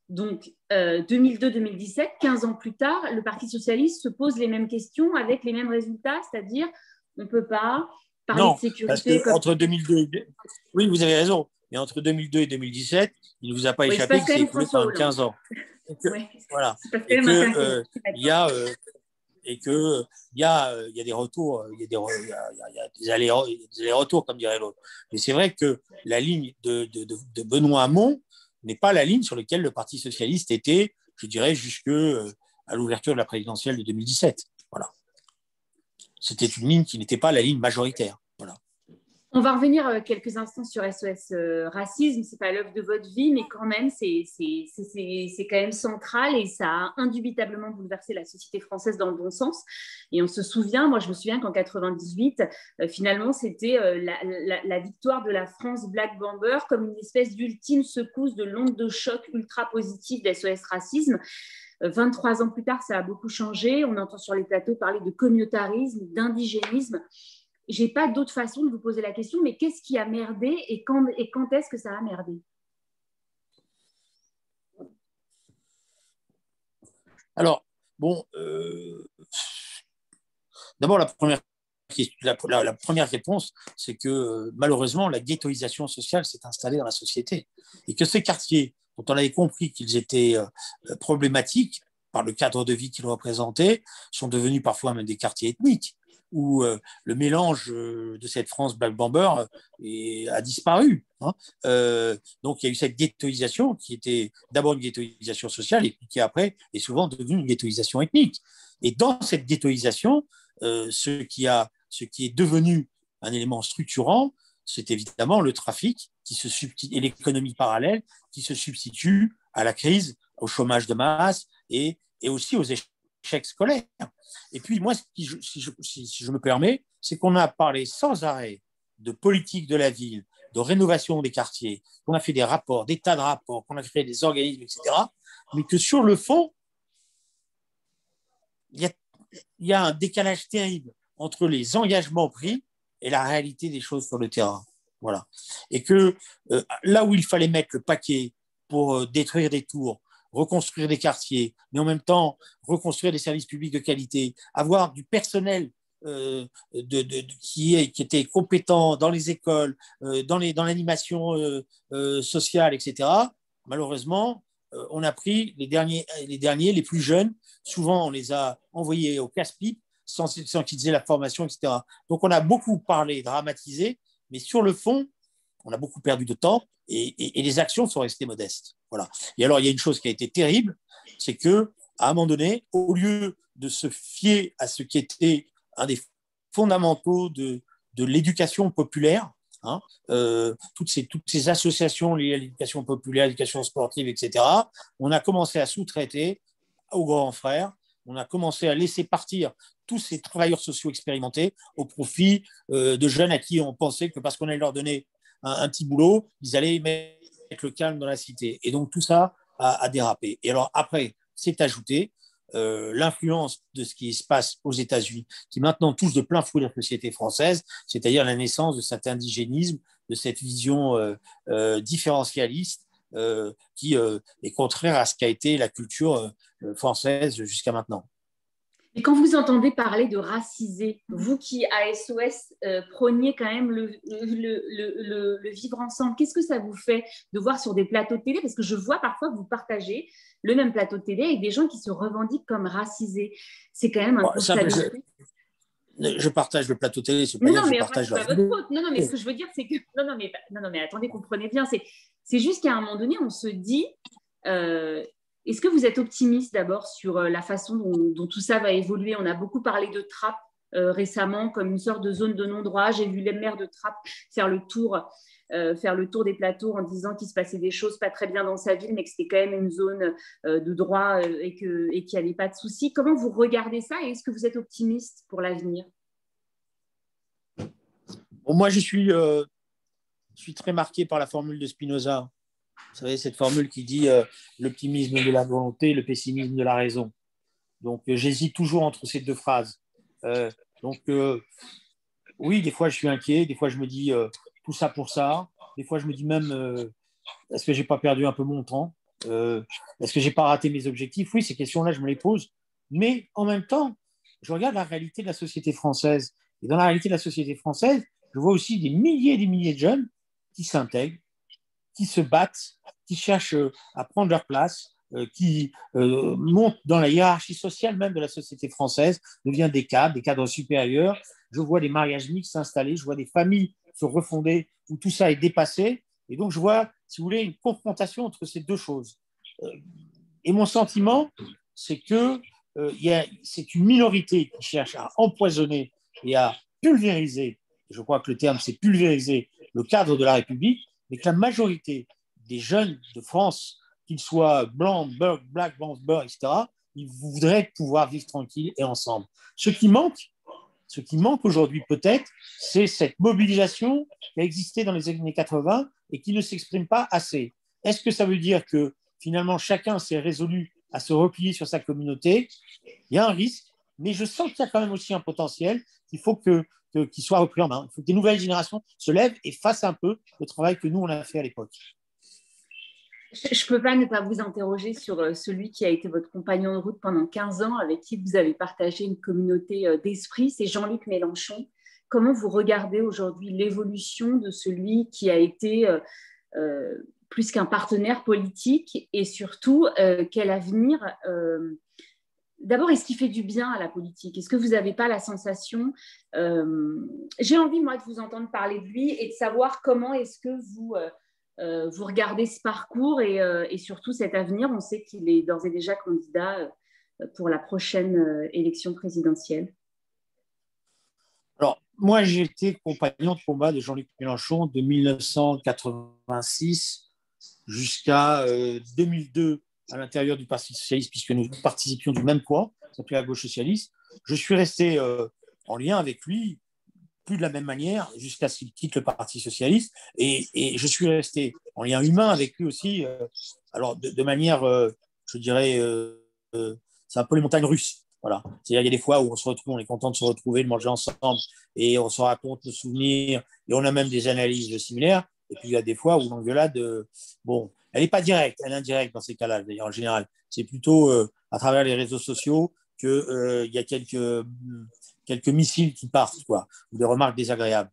Donc, 2002-2017, 15 ans plus tard, le Parti socialiste se pose les mêmes questions avec les mêmes résultats, c'est-à-dire on ne peut pas parler de sécurité.
Parce entre 2002 et... Oui, vous avez raison. Mais entre 2002 et 2017, il ne vous a pas échappé que c'est écoulé quand même 15 ans. Voilà. Et qu'il y a des retours, il y a des allers-retours, comme dirait l'autre. Mais c'est vrai que la ligne de Benoît Hamon n'est pas la ligne sur laquelle le Parti socialiste était, je dirais, jusqu'à l'ouverture de la présidentielle de 2017. Voilà. C'était une ligne qui n'était pas la ligne majoritaire. Voilà.
On va revenir quelques instants sur SOS Racisme. Ce n'est pas l'œuvre de votre vie, mais quand même, c'est quand même central et ça a indubitablement bouleversé la société française dans le bon sens. Et on se souvient, moi je me souviens qu'en 98, finalement, c'était la victoire de la France Black Bomber comme une espèce d'ultime secousse de l'onde de choc ultra positive d'SOS Racisme. 23 ans plus tard, ça a beaucoup changé. On entend sur les plateaux parler de communautarisme, d'indigénisme. Je n'ai pas d'autre façon de vous poser la question, mais qu'est-ce qui a merdé et quand est-ce que ça a merdé?
Alors, bon, d'abord, la première réponse, c'est que malheureusement, la ghettoisation sociale s'est installée dans la société et que ces quartiers, dont on avait compris qu'ils étaient problématiques par le cadre de vie qu'ils représentaient, sont devenus parfois même des quartiers ethniques, où le mélange de cette France Black Bomber a disparu. Hein. Donc, il y a eu cette ghettoisation qui était d'abord une ghettoisation sociale et qui après est souvent devenue une ghettoisation ethnique. Et dans cette ghettoisation, ce qui est devenu un élément structurant, c'est évidemment le trafic et l'économie parallèle qui se substitue à la crise, au chômage de masse et aussi aux échecs scolaires. Et puis, moi, si je me permets, c'est qu'on a parlé sans arrêt de politique de la ville, de rénovation des quartiers, qu'on a fait des rapports, des tas de rapports, qu'on a créé des organismes, etc. Mais que sur le fond, il y a un décalage terrible entre les engagements pris et la réalité des choses sur le terrain. Voilà. Et que là où il fallait mettre le paquet pour détruire des tours, reconstruire des quartiers, mais en même temps reconstruire des services publics de qualité, avoir du personnel qui était compétent dans les écoles, dans l'animation sociale, etc. Malheureusement, on a pris les derniers, les plus jeunes. Souvent, on les a envoyés au casse-pipe sans qu'ils aient la formation, etc. Donc, on a beaucoup parlé, dramatisé, mais sur le fond, on a beaucoup perdu de temps et les actions sont restées modestes. Voilà. Et alors, il y a une chose qui a été terrible, c'est qu'à un moment donné, au lieu de se fier à ce qui était un des fondamentaux de l'éducation populaire, hein, toutes ces associations liées à l'éducation populaire, l'éducation sportive, etc., on a commencé à sous-traiter aux grands frères, on a commencé à laisser partir tous ces travailleurs sociaux expérimentés au profit de jeunes à qui on pensait que parce qu'on allait leur donner un petit boulot, ils allaient mettre le calme dans la cité. Et donc tout ça a dérapé. Et alors après, c'est ajouté l'influence de ce qui se passe aux États-Unis, qui maintenant touche de plein fouet la société française, c'est-à-dire la naissance de cet indigénisme, de cette vision différentialiste qui est contraire à ce qu'a été la culture française jusqu'à maintenant.
Et quand vous entendez parler de racisé, vous qui à SOS prôniez quand même le vivre ensemble, qu'est-ce que ça vous fait de voir sur des plateaux de télé? Parce que je vois parfois que vous partagez le même plateau de télé avec des gens qui se revendiquent comme racisés. C'est quand même un constat.
Je partage le plateau télé, c'est pas dire que je partage la
votre faute. Non, mais ce que je veux dire, c'est que non, mais attendez, comprenez bien. C'est juste qu'à un moment donné, on se dit. Est-ce que vous êtes optimiste d'abord sur la façon dont tout ça va évoluer? On a beaucoup parlé de Trappes récemment comme une sorte de zone de non-droit. J'ai vu les maires de Trappes faire le tour des plateaux en disant qu'il se passait des choses pas très bien dans sa ville, mais que c'était quand même une zone de droit et qu'il n'y avait pas de soucis. Comment vous regardez ça et est-ce que vous êtes optimiste pour l'avenir?
Bon, moi, je suis très marqué par la formule de Spinoza. Vous savez, cette formule qui dit l'optimisme de la volonté, le pessimisme de la raison. Donc, j'hésite toujours entre ces deux phrases. Donc, oui, des fois, je suis inquiet. Des fois, je me dis tout ça pour ça. Des fois, je me dis même, est-ce que je n'ai pas perdu un peu mon temps? Est-ce que je n'ai pas raté mes objectifs? Oui, ces questions-là, je me les pose. Mais en même temps, je regarde la réalité de la société française. Et dans la réalité de la société française, je vois aussi des milliers et des milliers de jeunes qui s'intègrent, qui se battent, qui cherchent à prendre leur place, qui montent dans la hiérarchie sociale même de la société française, deviennent des cadres supérieurs. Je vois des mariages mixtes s'installer, je vois des familles se refonder où tout ça est dépassé. Et donc, je vois, si vous voulez, une confrontation entre ces deux choses. Et mon sentiment, c'est que c'est une minorité qui cherche à empoisonner et à pulvériser, je crois que le terme c'est pulvériser, le cadre de la République, mais que la majorité des jeunes de France, qu'ils soient blancs, black, beurre, etc., ils voudraient pouvoir vivre tranquille et ensemble. Ce qui manque aujourd'hui peut-être, c'est cette mobilisation qui a existé dans les années 80 et qui ne s'exprime pas assez. Est-ce que ça veut dire que finalement chacun s'est résolu à se replier sur sa communauté? Il y a un risque, mais je sens qu'il y a quand même aussi un potentiel qu'il faut qu'il soit repris en main. Il faut que des nouvelles générations se lèvent et fassent un peu le travail que nous, on a fait à l'époque.
Je ne peux pas ne pas vous interroger sur celui qui a été votre compagnon de route pendant 15 ans, avec qui vous avez partagé une communauté d'esprit, c'est Jean-Luc Mélenchon. Comment vous regardez aujourd'hui l'évolution de celui qui a été plus qu'un partenaire politique et surtout quel avenir D'abord, est-ce qu'il fait du bien à la politique? Est-ce que vous n'avez pas la sensation j'ai envie, moi, de vous entendre parler de lui et de savoir comment est-ce que vous regardez ce parcours et surtout cet avenir. On sait qu'il est d'ores et déjà candidat pour la prochaine élection présidentielle.
Alors, moi, j'ai été compagnon de combat de Jean-Luc Mélenchon de 1986 jusqu'à 2002 à l'intérieur du Parti socialiste, puisque nous participions du même camp, ça s'appelait la gauche socialiste. Je suis resté en lien avec lui, plus de la même manière, jusqu'à ce qu'il quitte le Parti socialiste. Et je suis resté en lien humain avec lui aussi, alors de manière, je dirais, c'est un peu les montagnes russes. Voilà. C'est-à-dire, il y a des fois où on se retrouve, on est content de se retrouver, de manger ensemble, et on se raconte nos souvenirs, et on a même des analyses similaires. Et puis, il y a des fois où l'engueulade, bon, elle n'est pas directe, elle est indirecte dans ces cas-là, d'ailleurs, en général. C'est plutôt à travers les réseaux sociaux qu'il y a quelques missiles qui partent, quoi, ou des remarques désagréables.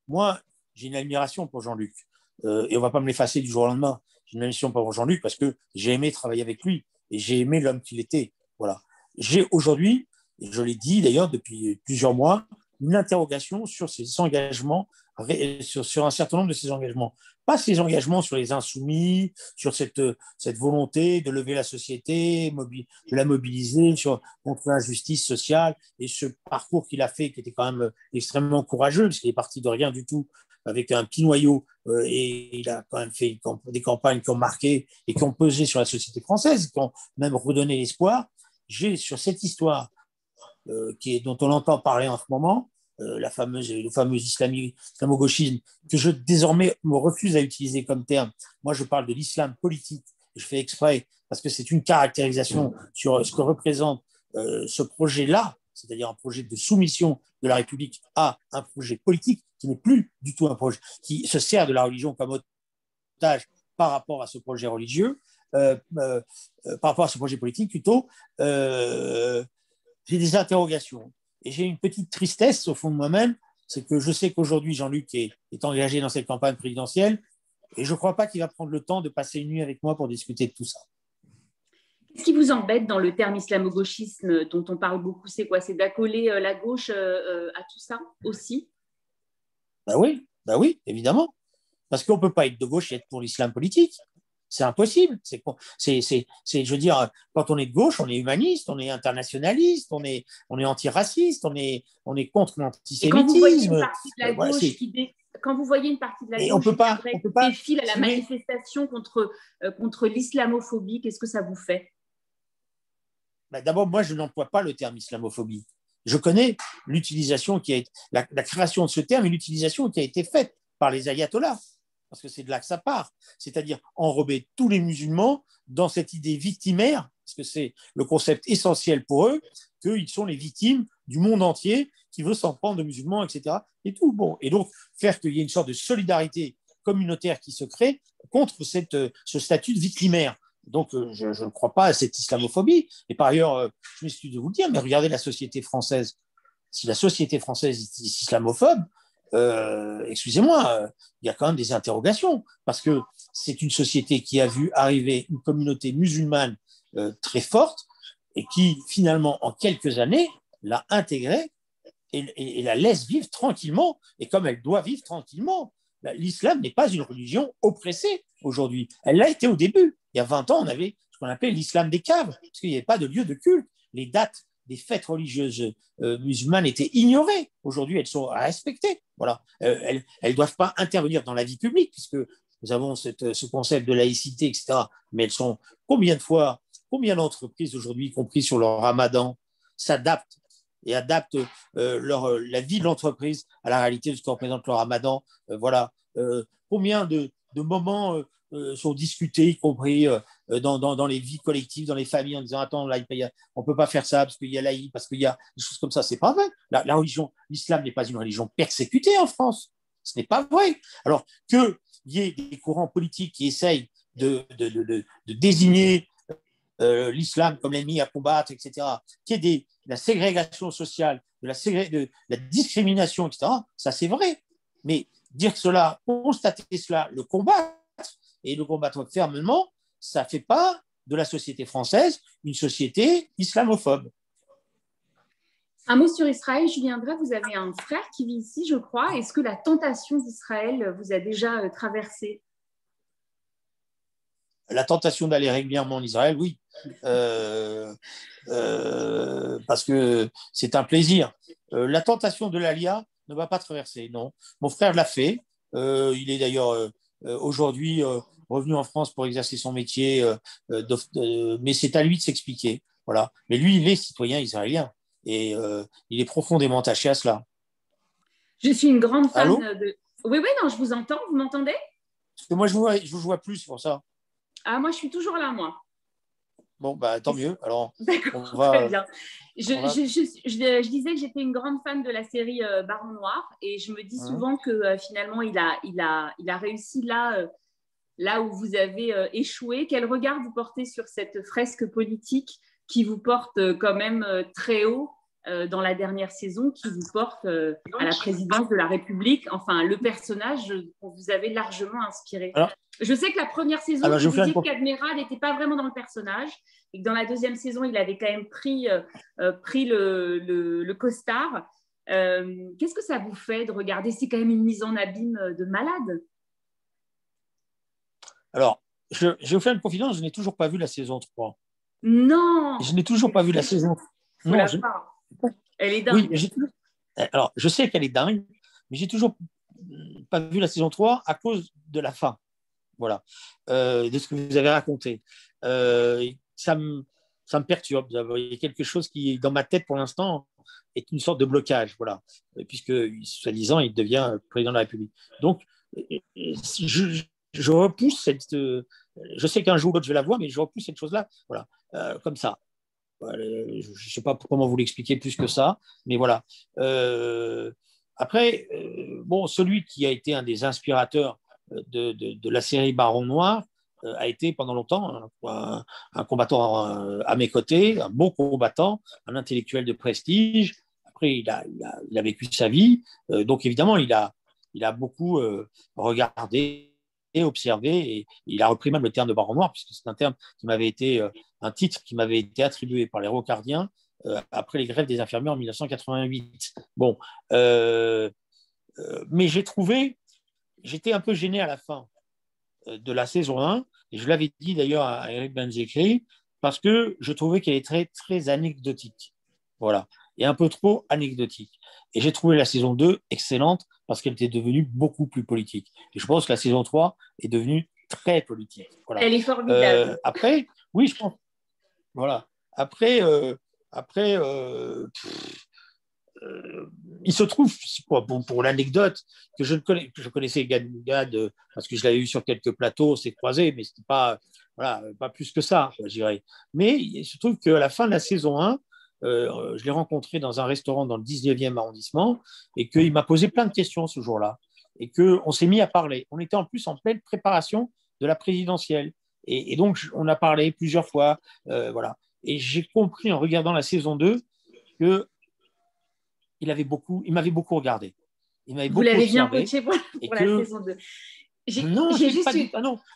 Moi, j'ai une admiration pour Jean-Luc, et on ne va pas me l'effacer du jour au lendemain. J'ai une admiration pour Jean-Luc parce que j'ai aimé travailler avec lui, et j'ai aimé l'homme qu'il était. Voilà. J'ai aujourd'hui, et je l'ai dit d'ailleurs depuis plusieurs mois, une interrogation sur ses engagements, sur un certain nombre de ses engagements. Pas ses engagements sur les insoumis, sur cette volonté de lever la société, de la mobiliser contre l'injustice sociale, et ce parcours qu'il a fait qui était quand même extrêmement courageux, parce qu'il est parti de rien du tout, avec un petit noyau, et il a quand même fait des campagnes qui ont marqué et qui ont pesé sur la société française, qui ont même redonné l'espoir. J'ai sur cette histoire dont on entend parler en ce moment, le fameux islamo-gauchisme, que je désormais me refuse à utiliser comme terme. Moi, je parle de l'islam politique. Je fais exprès parce que c'est une caractérisation sur ce que représente ce projet-là, c'est-à-dire un projet de soumission de la République à un projet politique qui n'est plus du tout un projet, qui se sert de la religion comme otage par rapport à ce projet religieux. Par rapport à ce projet politique plutôt, j'ai des interrogations et j'ai une petite tristesse au fond de moi-même, c'est que je sais qu'aujourd'hui Jean-Luc est engagé dans cette campagne présidentielle et je ne crois pas qu'il va prendre le temps de passer une nuit avec moi pour discuter de tout ça.
Qu'est-ce qui vous embête dans le terme islamo-gauchisme dont on parle beaucoup? C'est quoi? C'est d'accoler la gauche à tout ça aussi?
Ben oui, évidemment. Parce qu'on ne peut pas être de gauche et être pour l'islam politique. C'est impossible. Je veux dire, quand on est de gauche, on est humaniste, on est internationaliste, on est antiraciste, on est contre l'antisémitisme.
Quand vous voyez une partie de la gauche qui défile à la manifestation contre l'islamophobie, qu'est-ce que ça vous fait?
D'abord, moi, je n'emploie pas le terme islamophobie. Je connais l'utilisation la création de ce terme et l'utilisation qui a été faite par les ayatollahs, parce que c'est de là que ça part, c'est-à-dire enrober tous les musulmans dans cette idée victimaire, parce que c'est le concept essentiel pour eux, qu'ils sont les victimes du monde entier qui veut s'en prendre de musulmans, etc. Et tout. Bon. Et donc, faire qu'il y ait une sorte de solidarité communautaire qui se crée contre ce statut de victimaire. Donc, je ne crois pas à cette islamophobie. Et par ailleurs, je m'excuse de vous le dire, mais regardez la société française. Si la société française est islamophobe, excusez-moi, il y a quand même des interrogations, parce que c'est une société qui a vu arriver une communauté musulmane très forte et qui, finalement, en quelques années, l'a intégrée et la laisse vivre tranquillement, et comme elle doit vivre tranquillement. L'islam n'est pas une religion oppressée aujourd'hui. Elle l'a été au début. Il y a 20 ans, on avait ce qu'on appelait l'islam des caves, parce qu'il n'y avait pas de lieu de culte. Les dates des fêtes religieuses musulmanes étaient ignorées. Aujourd'hui, elles sont respectées. Voilà. Elles ne doivent pas intervenir dans la vie publique, puisque nous avons ce concept de laïcité, etc. Mais elles sont combien d'entreprises aujourd'hui, y compris sur leur ramadan, s'adaptent et adaptent la vie de l'entreprise à la réalité de ce que représente le ramadan. Voilà. Combien de moments sont discutés, y compris dans les vies collectives, dans les familles, en disant attends, là, on ne peut pas faire ça parce qu'il y a l'Aïd, parce qu'il y a des choses comme ça. C'est pas vrai. La religion, l'islam n'est pas une religion persécutée en France. Ce n'est pas vrai. Alors qu'il y ait des courants politiques qui essayent de désigner l'islam comme l'ennemi à combattre, etc., qu'il y ait de la ségrégation sociale, de la discrimination, etc., ça c'est vrai. Mais dire cela, constater cela, le combattre et le combattre fermement, ça ne fait pas de la société française une société islamophobe.
Un mot sur Israël, Julien Drey, vous avez un frère qui vit ici, je crois. Est-ce que la tentation d'Israël vous a déjà traversé?
La tentation d'aller régulièrement en Israël, oui. Parce que c'est un plaisir. La tentation de l'Alia ne va pas traverser, non. Mon frère l'a fait. Il est d'ailleurs aujourd'hui revenu en France pour exercer son métier, mais c'est à lui de s'expliquer. Voilà. Mais lui, il est citoyen israélien et il est profondément attaché à cela.
Je suis une grande fan
Allô
de… Oui, non, je vous entends. Vous m'entendez?
Parce que moi, je vous vois plus, c'est pour ça.
Ah, moi, je suis toujours là, moi.
Bon, bah, tant mieux. Alors,
d'accord, très bien. Je disais que j'étais une grande fan de la série Baron Noir et je me dis souvent que finalement, il a réussi là où vous avez échoué. Quel regard vous portez sur cette fresque politique qui vous porte quand même très haut dans la dernière saison, qui vous porte à la présidence de la République? Enfin, le personnage qu'on vous avez largement inspiré. Alors, je sais que la première saison, vous disiez qu'Admiral n'était pas vraiment dans le personnage et que dans la deuxième saison, il avait quand même pris le costard. Qu'est-ce que ça vous fait de regarder? C'est quand même une mise en abîme de malade.
Alors, je vais vous faire une confidence, je n'ai toujours pas vu la saison 3.
Non!
Je n'ai toujours pas vu la saison 3. Non,
elle est dingue.
Oui, alors, je sais qu'elle est dingue, mais j'ai toujours pas vu la saison 3 à cause de la fin. Voilà, de ce que vous avez raconté. Ça me perturbe. Il y a quelque chose qui, dans ma tête pour l'instant, est une sorte de blocage, voilà, puisque, soi-disant, il devient président de la République. Donc, je repousse cette… je sais qu'un jour ou l'autre, je vais la voir, mais je repousse cette chose-là, voilà, comme ça. Je ne sais pas comment vous l'expliquer plus que ça, mais voilà. Après, bon, celui qui a été un des inspirateurs de la série Baron Noir a été pendant longtemps un combattant à mes côtés, un bon combattant, un intellectuel de prestige. Après, il a vécu sa vie, donc évidemment, il a beaucoup regardé et observé, et il a repris même le terme de Baron Noir, puisque c'est un terme qui m'avait été, un titre qui m'avait été attribué par les rocardiens après les grèves des infirmiers en 1988. Bon, mais j'étais un peu gêné à la fin de la saison 1, et je l'avais dit d'ailleurs à Eric Benzekri, parce que je trouvais qu'elle est très, très anecdotique. Voilà, et un peu trop anecdotique. Et j'ai trouvé la saison 2 excellente parce qu'elle était devenue beaucoup plus politique. Et je pense que la saison 3 est devenue très politique. Voilà.
Elle est formidable.
Après, oui, je pense. Voilà. Après, il se trouve, pour l'anecdote, que je connaissais Gad parce que je l'avais vu sur quelques plateaux, on s'est croisés, mais c'était pas, voilà, pas plus que ça, je dirais. Mais il se trouve qu'à la fin de la saison 1, je l'ai rencontré dans un restaurant dans le 19e arrondissement et qu'il m'a posé plein de questions ce jour-là et qu'on s'est mis à parler. On était en plus en pleine préparation de la présidentielle. Et donc, on a parlé plusieurs fois. Voilà. Et j'ai compris en regardant la saison 2 que il m'avait beaucoup regardé.
Vous l'avez bien coaché pour la saison 2.
Non,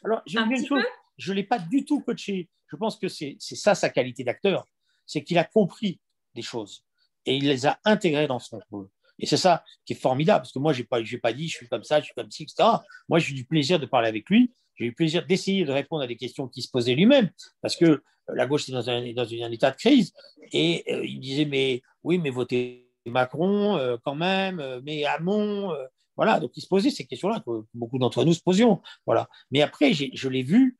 alors, j'ai oublié une chose. Je ne l'ai pas du tout coaché. Je pense que c'est ça sa qualité d'acteur. C'est qu'il a compris des choses et il les a intégrées dans son rôle. Et c'est ça qui est formidable, parce que moi, je n'ai pas dit je suis comme ça, je suis comme ci, etc. Moi, j'ai eu du plaisir de parler avec lui. J'ai eu le plaisir d'essayer de répondre à des questions qu'il se posait lui-même, parce que la gauche est dans un état de crise. Et il me disait, mais oui, mais votez Macron quand même, mais Hamon. Voilà, donc il se posait ces questions-là que beaucoup d'entre nous se posions. Voilà. Mais après, je l'ai vu,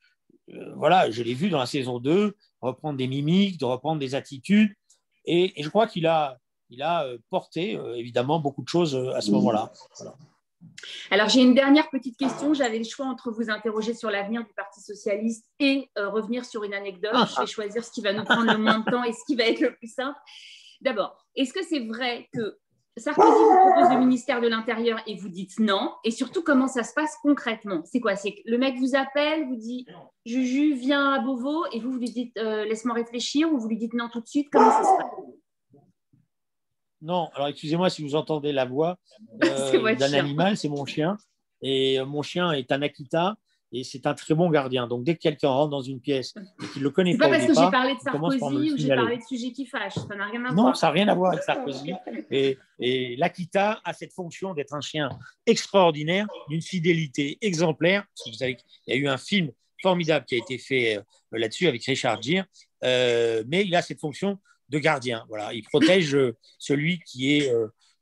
je l'ai vu dans la saison 2 reprendre des mimiques, de reprendre des attitudes. Et je crois qu'il a porté évidemment beaucoup de choses à ce moment-là. Voilà.
Alors, j'ai une dernière petite question. J'avais le choix entre vous interroger sur l'avenir du Parti socialiste et revenir sur une anecdote. Je vais choisir ce qui va nous prendre le moins de temps et ce qui va être le plus simple. D'abord, est-ce que c'est vrai que Sarkozy vous propose le ministère de l'Intérieur et vous dites non? Et surtout, comment ça se passe concrètement? C'est quoi? C'est que le mec vous appelle, vous dit « Juju, viens à Beauvau » et vous lui dites « Laisse-moi réfléchir » ou vous lui dites non tout de suite? Comment ça se passe?
Non, alors excusez-moi si vous entendez la voix d'un animal, c'est mon chien. Et mon chien est un Akita et c'est un très bon gardien. Donc dès que quelqu'un rentre dans une pièce et qu'il ne le connaît pas,
c'est pas parce que j'ai parlé de Sarkozy ou j'ai parlé de sujets qui fâchent. Ça n'a rien à voir.
Non, ça n'a rien à voir avec Sarkozy. Et l'Akita a cette fonction d'être un chien extraordinaire, d'une fidélité exemplaire. Parce que vous savez qu'il y a eu un film formidable qui a été fait là-dessus avec Richard Gere. Mais il a cette fonction de gardien. Voilà. Il protège celui qui est,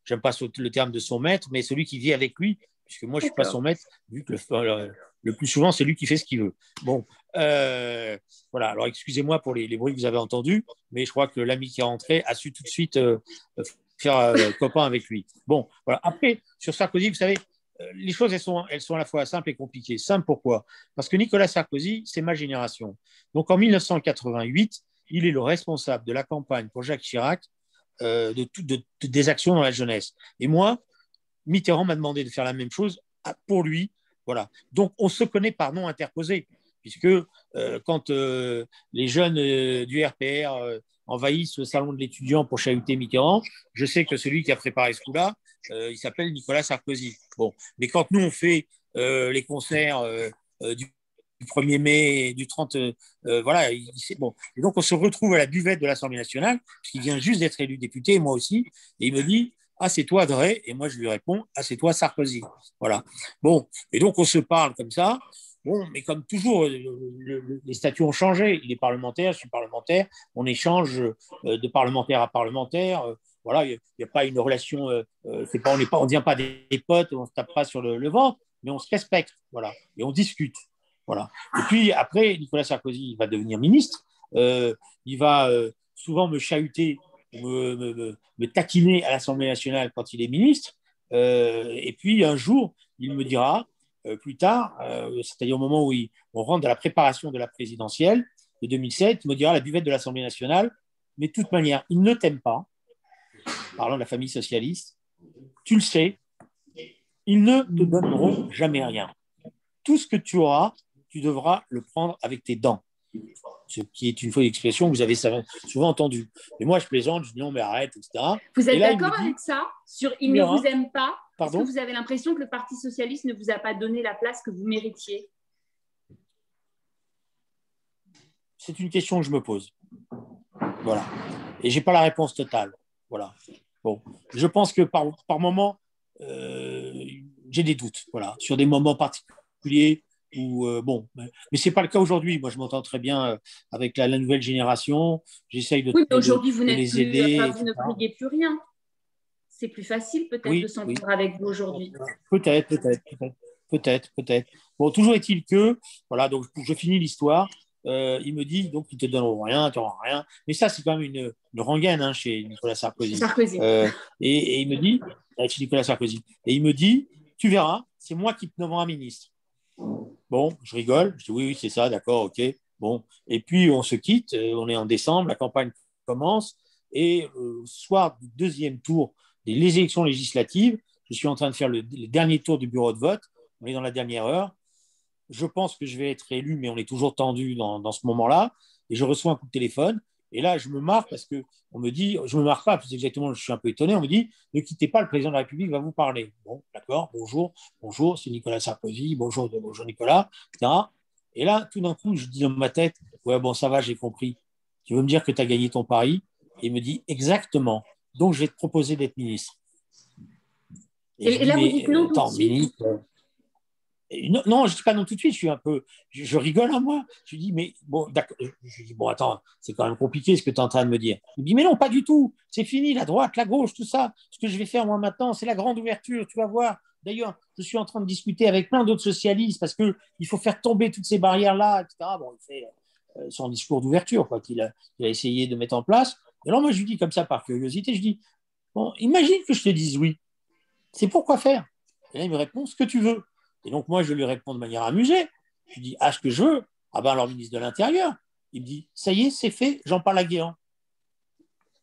j'aime pas le terme de son maître, mais celui qui vit avec lui, puisque moi, je ne suis pas son maître, vu que le plus souvent, c'est lui qui fait ce qu'il veut. Bon, voilà. Alors, excusez-moi pour les bruits que vous avez entendus, mais je crois que l'ami qui est rentré a su tout de suite faire copain avec lui. Bon, voilà. Après, sur Sarkozy, vous savez, les choses, elles sont à la fois simples et compliquées. Simple, pourquoi? Parce que Nicolas Sarkozy, c'est ma génération. Donc, en 1988, il est le responsable de la campagne pour Jacques Chirac des actions dans la jeunesse. Et moi, Mitterrand m'a demandé de faire la même chose pour lui. Voilà. Donc, on se connaît par nom interposé, puisque quand les jeunes du RPR envahissent le salon de l'étudiant pour chahuter Mitterrand, je sais que celui qui a préparé ce coup-là, il s'appelle Nicolas Sarkozy. Bon. Mais quand nous, on fait les concerts du 1er mai, du 30, voilà, bon. Et donc, on se retrouve à la buvette de l'Assemblée nationale, puisqu'il vient juste d'être élu député, et moi aussi, et il me dit « Ah, c'est toi, Drey ?» Et moi, je lui réponds « Ah, c'est toi, Sarkozy. » Voilà. Bon, et donc, on se parle comme ça. Bon, mais comme toujours, les statuts ont changé. Il est parlementaire, je suis parlementaire. On échange de parlementaire à parlementaire. Voilà, il n'y a pas une relation, on ne devient pas des potes, on ne se tape pas sur le ventre, mais on se respecte. Voilà, et on discute. Voilà. Et puis après, Nicolas Sarkozy va devenir ministre. Il va souvent me chahuter, me taquiner à l'Assemblée nationale quand il est ministre. Et puis un jour, il me dira, plus tard, c'est-à-dire au moment où on rentre dans la préparation de la présidentielle de 2007, il me dira à la buvette de l'Assemblée nationale, mais de toute manière, ils ne t'aiment pas, parlant de la famille socialiste, tu le sais, ils ne te donneront jamais rien. Tout ce que tu auras, tu devras le prendre avec tes dents. Ce qui est une fausse expression que vous avez souvent entendue. Mais moi, je plaisante, je dis non, mais arrête, etc.
Vous êtes d'accord avec ça? Sur « il ne vous aime pas », est-ce que
Pardon?
vous avez l'impression que le Parti socialiste ne vous a pas donné la place que vous méritiez?
C'est une question que je me pose. Voilà. Et je n'ai pas la réponse totale. Voilà. Bon. Je pense que par moment, j'ai des doutes. Voilà. Sur des moments particuliers. Bon, mais ce n'est pas le cas aujourd'hui. Moi, je m'entends très bien avec la nouvelle génération. J'essaye de
aujourd'hui, vous
les aider.
Vous ne priez plus rien. C'est plus facile peut-être de s'entendre avec vous aujourd'hui.
Peut-être. Bon, toujours est-il que, voilà, donc je finis l'histoire. il me dit, donc, ils ne te donneront rien, tu n'auras rien. Mais ça, c'est quand même une rengaine hein, chez Nicolas Sarkozy. Et il me dit, chez Nicolas Sarkozy, et il me dit, tu verras, c'est moi qui te nommerai ministre. Bon, je rigole, je dis oui, c'est ça, d'accord, ok. Bon, et puis on se quitte, on est en décembre, la campagne commence, et soir du deuxième tour des élections législatives, je suis en train de faire le dernier tour du bureau de vote, on est dans la dernière heure, je pense que je vais être élu, mais on est toujours tendu dans ce moment-là, et je reçois un coup de téléphone, et là je me marre parce qu'on me dit, je ne me marre pas, parce que exactement, je suis un peu étonné, on me dit, ne quittez pas, le président de la République va vous parler. Bon, d'accord, bonjour, c'est Nicolas Sarkozy, bonjour Nicolas, etc. Et là, tout d'un coup, je dis dans ma tête, ouais, bon, ça va, j'ai compris. Tu veux me dire que tu as gagné ton pari? Et il me dit, exactement. Donc, je vais te proposer d'être ministre.
Et là, vous dites non tout de suite.
Ministre, non, je ne dis pas non tout de suite, je rigole à moi. Je lui dis, mais bon, d'accord. Je dis, bon, attends, c'est quand même compliqué ce que tu es en train de me dire. Il me dit, mais non, pas du tout. C'est fini, la droite, la gauche, tout ça. Ce que je vais faire moi maintenant, c'est la grande ouverture, tu vas voir. D'ailleurs, je suis en train de discuter avec plein d'autres socialistes parce qu'il faut faire tomber toutes ces barrières-là, etc. Bon, il fait son discours d'ouverture qu'il a essayé de mettre en place. Et alors, moi, je lui dis comme ça, par curiosité, je dis, bon, imagine que je te dise oui. C'est pourquoi faire? Et là, il me répond, ce que tu veux. Et donc, moi, je lui réponds de manière amusée. Je lui dis, ah, ce que je veux? Ah ben, alors, ministre de l'Intérieur. Il me dit, ça y est, c'est fait, j'en parle à Guéant.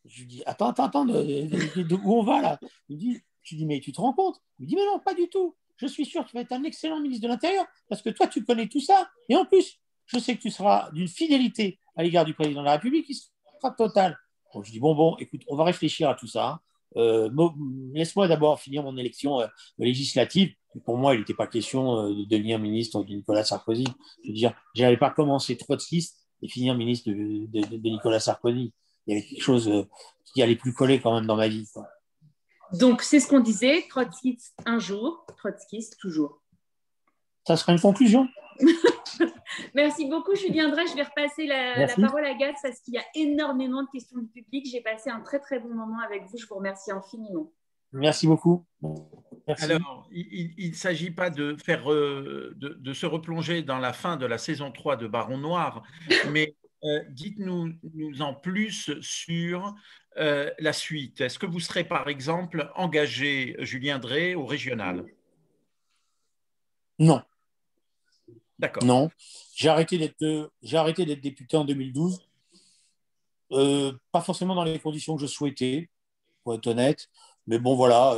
Je lui dis, attends, où on va là? Je lui dis, mais tu te rends compte? Il me dit, mais non, pas du tout. Je suis sûr que tu vas être un excellent ministre de l'Intérieur parce que toi, tu connais tout ça. Et en plus, je sais que tu seras d'une fidélité à l'égard du président de la République qui sera totale. Donc, je dis, bon, écoute, on va réfléchir à tout ça. Laisse-moi d'abord finir mon élection législative. Pour moi, il n'était pas question de devenir ministre de Nicolas Sarkozy. Je veux dire, je n'avais pas commencé trotskiste et finir ministre de Nicolas Sarkozy. Il y avait quelque chose qui allait plus coller quand même dans ma vie, quoi.
Donc, c'est ce qu'on disait, trotskiste un jour, trotskiste toujours.
Ça sera une conclusion.
Merci beaucoup, Julien Drey. Je vais repasser la parole à Gaël parce qu'il y a énormément de questions du public. J'ai passé un très, très bon moment avec vous. Je vous remercie infiniment.
Merci beaucoup. Merci.
Alors, il ne s'agit pas de se replonger dans la fin de la saison 3 de Baron Noir, mais dites-nous en plus sur la suite. Est-ce que vous serez, par exemple, engagé, Julien Drey, au régional?
Non.
D'accord.
Non. J'ai arrêté d'être député en 2012. Pas forcément dans les conditions que je souhaitais, pour être honnête. Mais bon, voilà,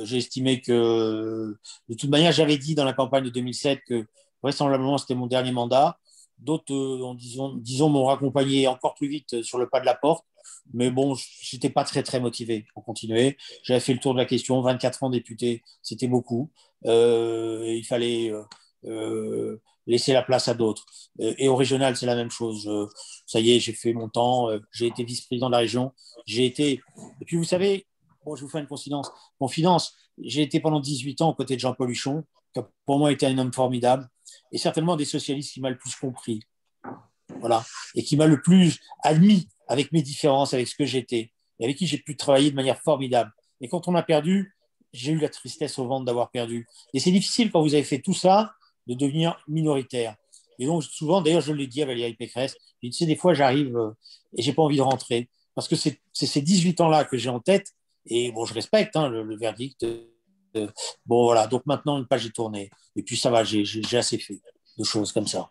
j'ai estimé que, de toute manière, j'avais dit dans la campagne de 2007 que vraisemblablement c'était mon dernier mandat. D'autres, disons, m'ont raccompagné encore plus vite sur le pas de la porte. Mais bon, je n'étais pas très, très motivé pour continuer. J'avais fait le tour de la question. 24 ans député, c'était beaucoup. Il fallait laisser la place à d'autres. Et au régional, c'est la même chose. Ça y est, j'ai fait mon temps. J'ai été vice-président de la région. Et puis, vous savez, bon, je vous fais une confidence. J'ai été pendant 18 ans aux côtés de Jean-Paul Huchon, qui a pour moi été un homme formidable, et certainement des socialistes qui m'a le plus compris. Voilà. Et qui m'a le plus admis avec mes différences, avec ce que j'étais, et avec qui j'ai pu travailler de manière formidable. Et quand on a perdu, j'ai eu la tristesse au ventre d'avoir perdu. Et c'est difficile quand vous avez fait tout ça, de devenir minoritaire. Et donc, souvent, d'ailleurs, je l'ai dit à Valérie Pécresse, tu sais, des fois, j'arrive et j'ai pas envie de rentrer. Parce que c'est ces 18 ans-là que j'ai en tête. Et bon, je respecte le verdict. Bon, voilà. Donc maintenant, une page est tournée. Et puis, ça va, j'ai assez fait de choses comme ça.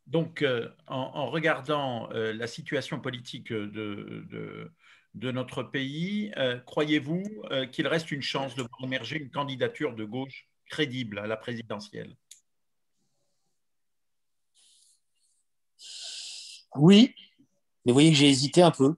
Donc, en regardant la situation politique de notre pays, croyez-vous qu'il reste une chance de voir émerger une candidature de gauche crédible à la présidentielle?
Oui, mais vous voyez que j'ai hésité un peu.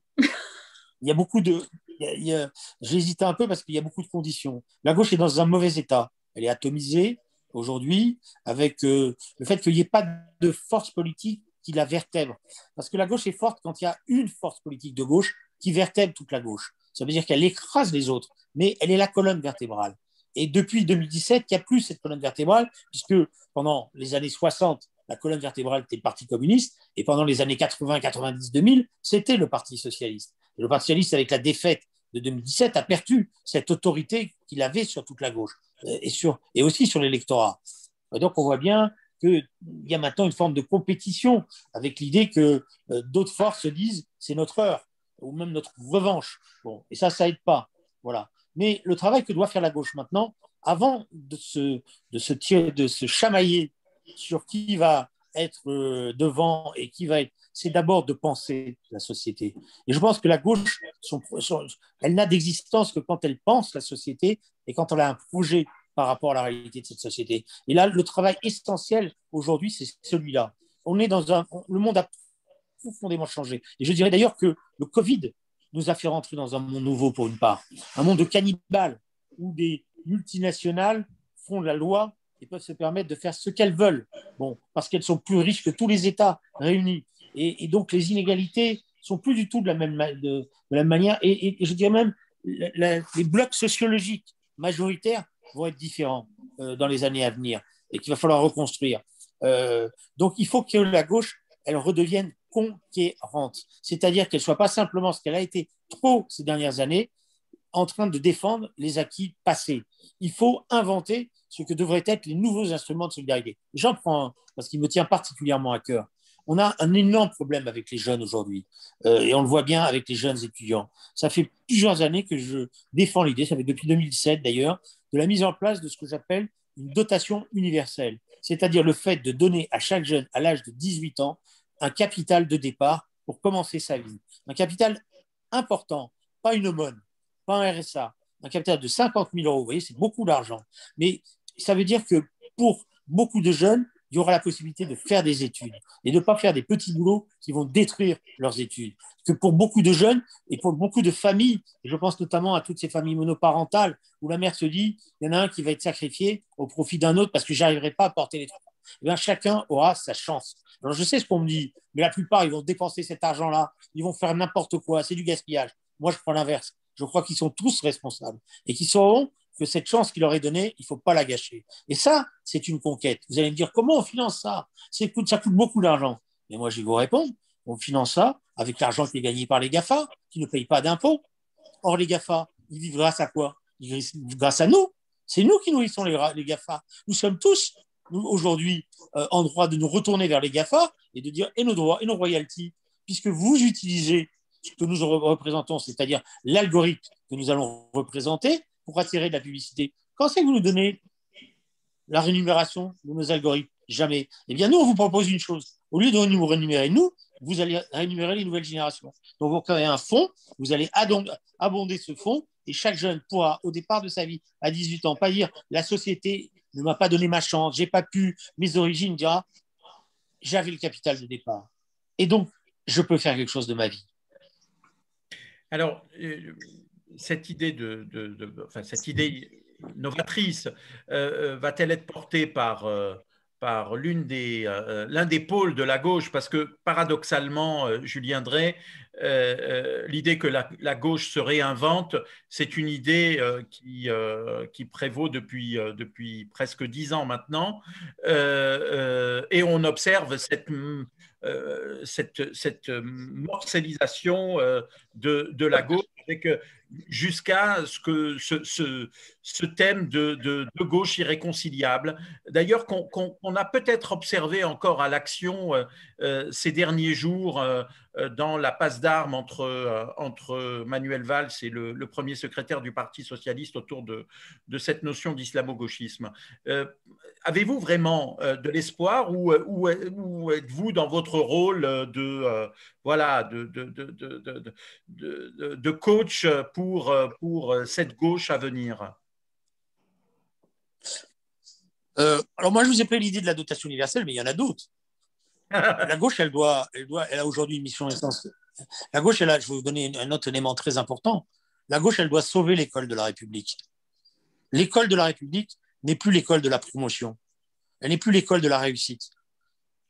Il y a beaucoup de... J'ai hésité un peu parce qu'il y a beaucoup de conditions. La gauche est dans un mauvais état. Elle est atomisée aujourd'hui avec le fait qu'il n'y ait pas de force politique qui la vertèbre. Parce que la gauche est forte quand il y a une force politique de gauche qui vertèbre toute la gauche. Ça veut dire qu'elle écrase les autres, mais elle est la colonne vertébrale. Et depuis 2017, il n'y a plus cette colonne vertébrale, puisque pendant les années 60, la colonne vertébrale était le Parti communiste, et pendant les années 80, 90, 2000, c'était le Parti socialiste. Et le Parti socialiste, avec la défaite de 2017, a perdu cette autorité qu'il avait sur toute la gauche, et aussi sur l'électorat. Et donc on voit bien qu'il y a maintenant une forme de compétition avec l'idée que d'autres forces se disent c'est notre heure ou même notre revanche. Bon, et ça aide pas. Voilà. Mais le travail que doit faire la gauche maintenant, avant de se chamailler sur qui va être devant et qui va être, c'est d'abord de penser la société. Et je pense que la gauche, elle n'a d'existence que quand elle pense la société et quand elle a un projet par rapport à la réalité de cette société. Et là, le travail essentiel aujourd'hui, c'est celui-là. On est le monde a profondément changé. Et je dirais d'ailleurs que le Covid nous a fait rentrer dans un monde nouveau pour une part, un monde de cannibales où des multinationales font la loi et peuvent se permettre de faire ce qu'elles veulent, bon, parce qu'elles sont plus riches que tous les États réunis. Et donc, les inégalités sont plus du tout de la même manière. Et je dirais même, les blocs sociologiques majoritaires vont être différents dans les années à venir et qu'il va falloir reconstruire. Donc, il faut que la gauche, elle redevienne conquérante, c'est-à-dire qu'elle ne soit pas simplement ce qu'elle a été trop ces dernières années, en train de défendre les acquis passés. Il faut inventer ce que devraient être les nouveaux instruments de solidarité. J'en prends un, parce qu'il me tient particulièrement à cœur. On a un énorme problème avec les jeunes aujourd'hui, et on le voit bien avec les jeunes étudiants. Ça fait plusieurs années que je défends l'idée, ça fait depuis 2017 d'ailleurs, de la mise en place de ce que j'appelle une dotation universelle, c'est-à-dire le fait de donner à chaque jeune, à l'âge de 18 ans, un capital de départ pour commencer sa vie. Un capital important, pas une aumône, pas un RSA, un capital de 50 000 euros. Vous voyez, c'est beaucoup d'argent. Mais ça veut dire que pour beaucoup de jeunes, il y aura la possibilité de faire des études et de ne pas faire des petits boulots qui vont détruire leurs études. Parce que pour beaucoup de jeunes et pour beaucoup de familles, et je pense notamment à toutes ces familles monoparentales où la mère se dit il y en a un qui va être sacrifié au profit d'un autre parce que je n'arriverai pas à porter les trois. Eh bien, chacun aura sa chance. Alors, je sais ce qu'on me dit, mais la plupart, ils vont dépenser cet argent-là, ils vont faire n'importe quoi, c'est du gaspillage. Moi, je prends l'inverse. Je crois qu'ils sont tous responsables et qu'ils sauront que cette chance qu'il leur est donnée, il ne faut pas la gâcher. Et ça, c'est une conquête. Vous allez me dire, comment on finance ça? Ça coûte beaucoup d'argent. Mais moi, je vais vous répondre, on finance ça avec l'argent qui est gagné par les GAFA, qui ne payent pas d'impôts. Or, les GAFA, ils vivent grâce à quoi? Ils vivent grâce à nous. C'est nous qui nourrissons les GAFA. Nous sommes tous, nous, aujourd'hui, en droit de nous retourner vers les GAFA et de dire, et nos droits, et nos royalties, puisque vous utilisez ce que nous représentons, c'est-à-dire l'algorithme que nous allons représenter pour attirer de la publicité. Quand c'est que vous nous donnez la rémunération de nos algorithmes? Jamais. Eh bien, nous, on vous propose une chose. Au lieu de nous rémunérer, vous allez rémunérer les nouvelles générations. Donc, vous créez un fonds, vous allez abonder ce fonds, et chaque jeune pourra, au départ de sa vie, à 18 ans, pas dire « la société ne m'a pas donné ma chance, j'ai pas pu, mes origines », dira « j'avais le capital de départ. Et donc, je peux faire quelque chose de ma vie. »
Alors, cette idée cette idée novatrice va-t-elle être portée par l'un des pôles de la gauche? Parce que paradoxalement, Julien Drey, l'idée que la gauche se réinvente, c'est une idée qui prévaut depuis presque 10 ans maintenant, et on observe cette morcellisation de la gauche, avec jusqu'à ce que ce thème de gauche irréconciliable, d'ailleurs qu'on a peut-être observé encore à l'action ces derniers jours dans la passe d'armes entre Manuel Valls et le premier secrétaire du Parti socialiste autour de cette notion d'islamo-gauchisme. Avez-vous vraiment de l'espoir, ou êtes-vous dans votre rôle de coach pour cette gauche à venir?
Alors moi, je vous ai pris l'idée de la dotation universelle, mais il y en a d'autres. La gauche, elle a aujourd'hui une mission essentielle. La gauche, je vais vous donner un autre élément très important. La gauche, elle doit sauver l'école de la République. L'école de la République n'est plus l'école de la promotion. Elle n'est plus l'école de la réussite.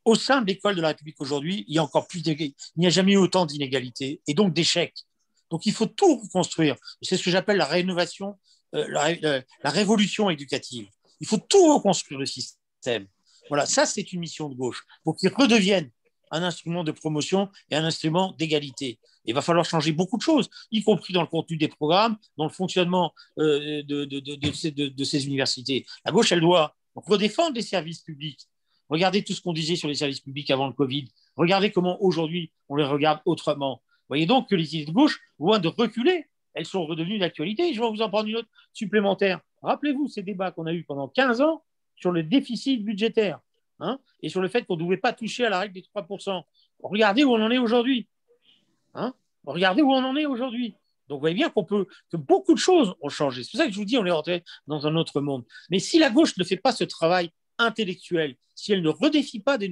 Au sein de l'école de la République aujourd'hui, il y a encore plus il n'y a jamais eu autant d'inégalités et donc d'échecs. Donc il faut tout reconstruire. C'est ce que j'appelle la rénovation, la révolution éducative. Il faut tout reconstruire le système. Voilà, ça c'est une mission de gauche pour qu'il redevienne un instrument de promotion et un instrument d'égalité. Il va falloir changer beaucoup de choses, y compris dans le contenu des programmes, dans le fonctionnement de ces universités. La gauche, elle doit redéfendre les services publics. Regardez tout ce qu'on disait sur les services publics avant le Covid. Regardez comment aujourd'hui on les regarde autrement. Vous voyez donc que les idées de gauche, loin de reculer, elles sont redevenues d'actualité. Je vais vous en prendre une autre supplémentaire. Rappelez-vous ces débats qu'on a eus pendant 15 ans sur le déficit budgétaire, hein, et sur le fait qu'on ne devait pas toucher à la règle des 3%. Regardez où on en est aujourd'hui. Hein, regardez où on en est aujourd'hui. Donc, vous voyez bien que beaucoup de choses ont changé. C'est pour ça que je vous dis, on est rentré dans un autre monde. Mais si la gauche ne fait pas ce travail intellectuel, si elle ne redéfinit pas des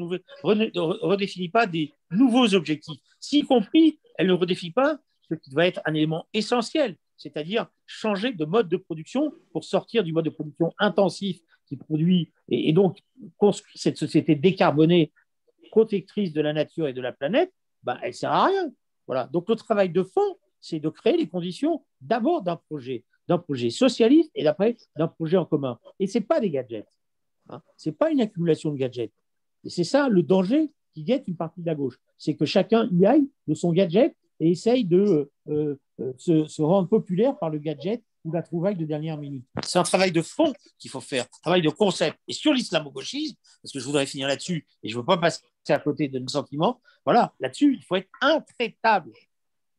nouveaux objectifs, si y compris, elle ne redéfinit pas ce qui va être un élément essentiel, c'est-à-dire changer de mode de production pour sortir du mode de production intensif qui produit et donc construit cette société décarbonée, protectrice de la nature et de la planète, ben, elle ne sert à rien. Voilà. Donc, le travail de fond, c'est de créer les conditions d'abord d'un projet socialiste et d'après d'un projet en commun. Et ce n'est pas des gadgets. Hein. Ce n'est pas une accumulation de gadgets. Et c'est ça le danger qui guette une partie de la gauche. C'est que chacun y aille de son gadget et essaye de se rendre populaire par le gadget ou la trouvaille de dernière minute. C'est un travail de fond qu'il faut faire, un travail de concept. Et sur l'islamo-gauchisme, parce que je voudrais finir là-dessus et je ne veux pas passer à côté de nos sentiments, voilà, là-dessus, il faut être intraitable.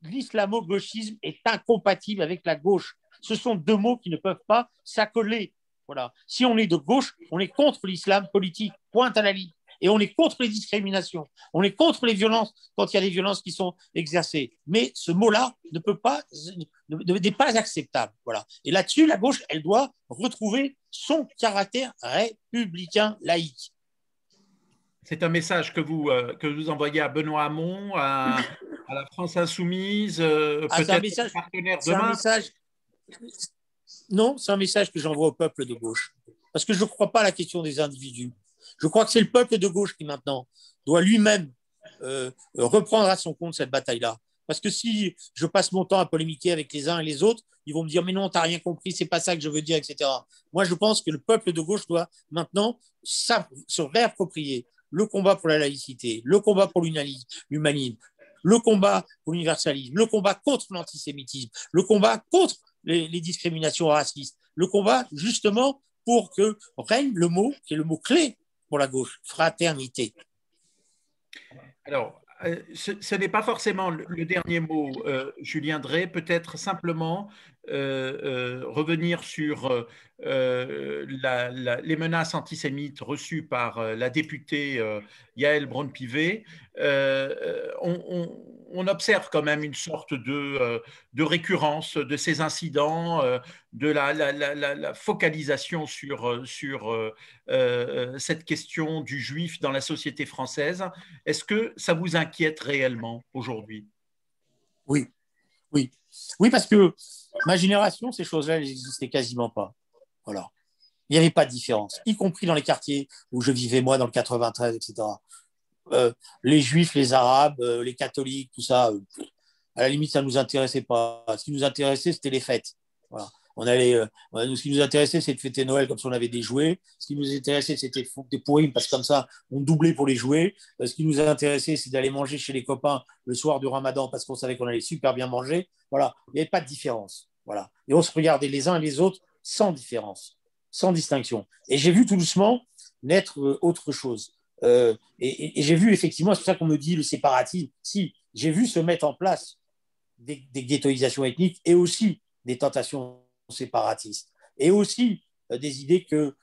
L'islamo-gauchisme est incompatible avec la gauche. Ce sont deux mots qui ne peuvent pas s'accoler. Voilà. Si on est de gauche, on est contre l'islam politique, pointe à la ligne. Et on est contre les discriminations, on est contre les violences quand il y a des violences qui sont exercées. Mais ce mot-là n'est pas acceptable. Voilà. Et là-dessus, la gauche, elle doit retrouver son caractère républicain laïque.
C'est un message que vous envoyez à Benoît Hamon, à la France Insoumise, peut-être partenaire demain.
Non, c'est un message que j'envoie au peuple de gauche. Parce que je ne crois pas à la question des individus. Je crois que c'est le peuple de gauche qui maintenant doit lui-même reprendre à son compte cette bataille-là. Parce que si je passe mon temps à polémiquer avec les uns et les autres, ils vont me dire « mais non, tu n'as rien compris, c'est pas ça que je veux dire, etc. » Moi, je pense que le peuple de gauche doit maintenant se réapproprier le combat pour la laïcité, le combat pour l'humanisme, le combat pour l'universalisme, le combat contre l'antisémitisme, le combat contre les discriminations racistes, le combat justement pour que règne le mot qui est le mot clé pour la gauche, fraternité.
Alors, ce n'est pas forcément le dernier mot, Julien Drey, peut-être simplement revenir sur les menaces antisémites reçues par la députée Yaël Braun-Pivet. On observe quand même une sorte de récurrence de ces incidents, de la focalisation sur cette question du juif dans la société française. Est-ce que ça vous inquiète réellement aujourd'hui?
Oui, parce que ma génération, ces choses-là, elles n'existaient quasiment pas. Voilà. Il n'y avait pas de différence, y compris dans les quartiers où je vivais, moi, dans le 93, etc. Les juifs, les arabes, les catholiques, tout ça, à la limite, ça ne nous intéressait pas. Ce qui nous intéressait, c'était les fêtes. Voilà. Ce qui nous intéressait, c'était de fêter Noël comme si on avait des jouets. Ce qui nous intéressait, c'était des pourrimes, parce que comme ça, on doublait pour les jouets. Ce qui nous intéressait, c'est d'aller manger chez les copains le soir du Ramadan, parce qu'on savait qu'on allait super bien manger. Voilà. Il n'y avait pas de différence. Voilà. Et on se regardait les uns et les autres sans différence, sans distinction. Et j'ai vu tout doucement naître autre chose. Et j'ai vu effectivement, c'est pour ça qu'on me dit le séparatisme. Si, j'ai vu se mettre en place des ghettoisations ethniques et aussi des tentations séparatistes. Et aussi des idées que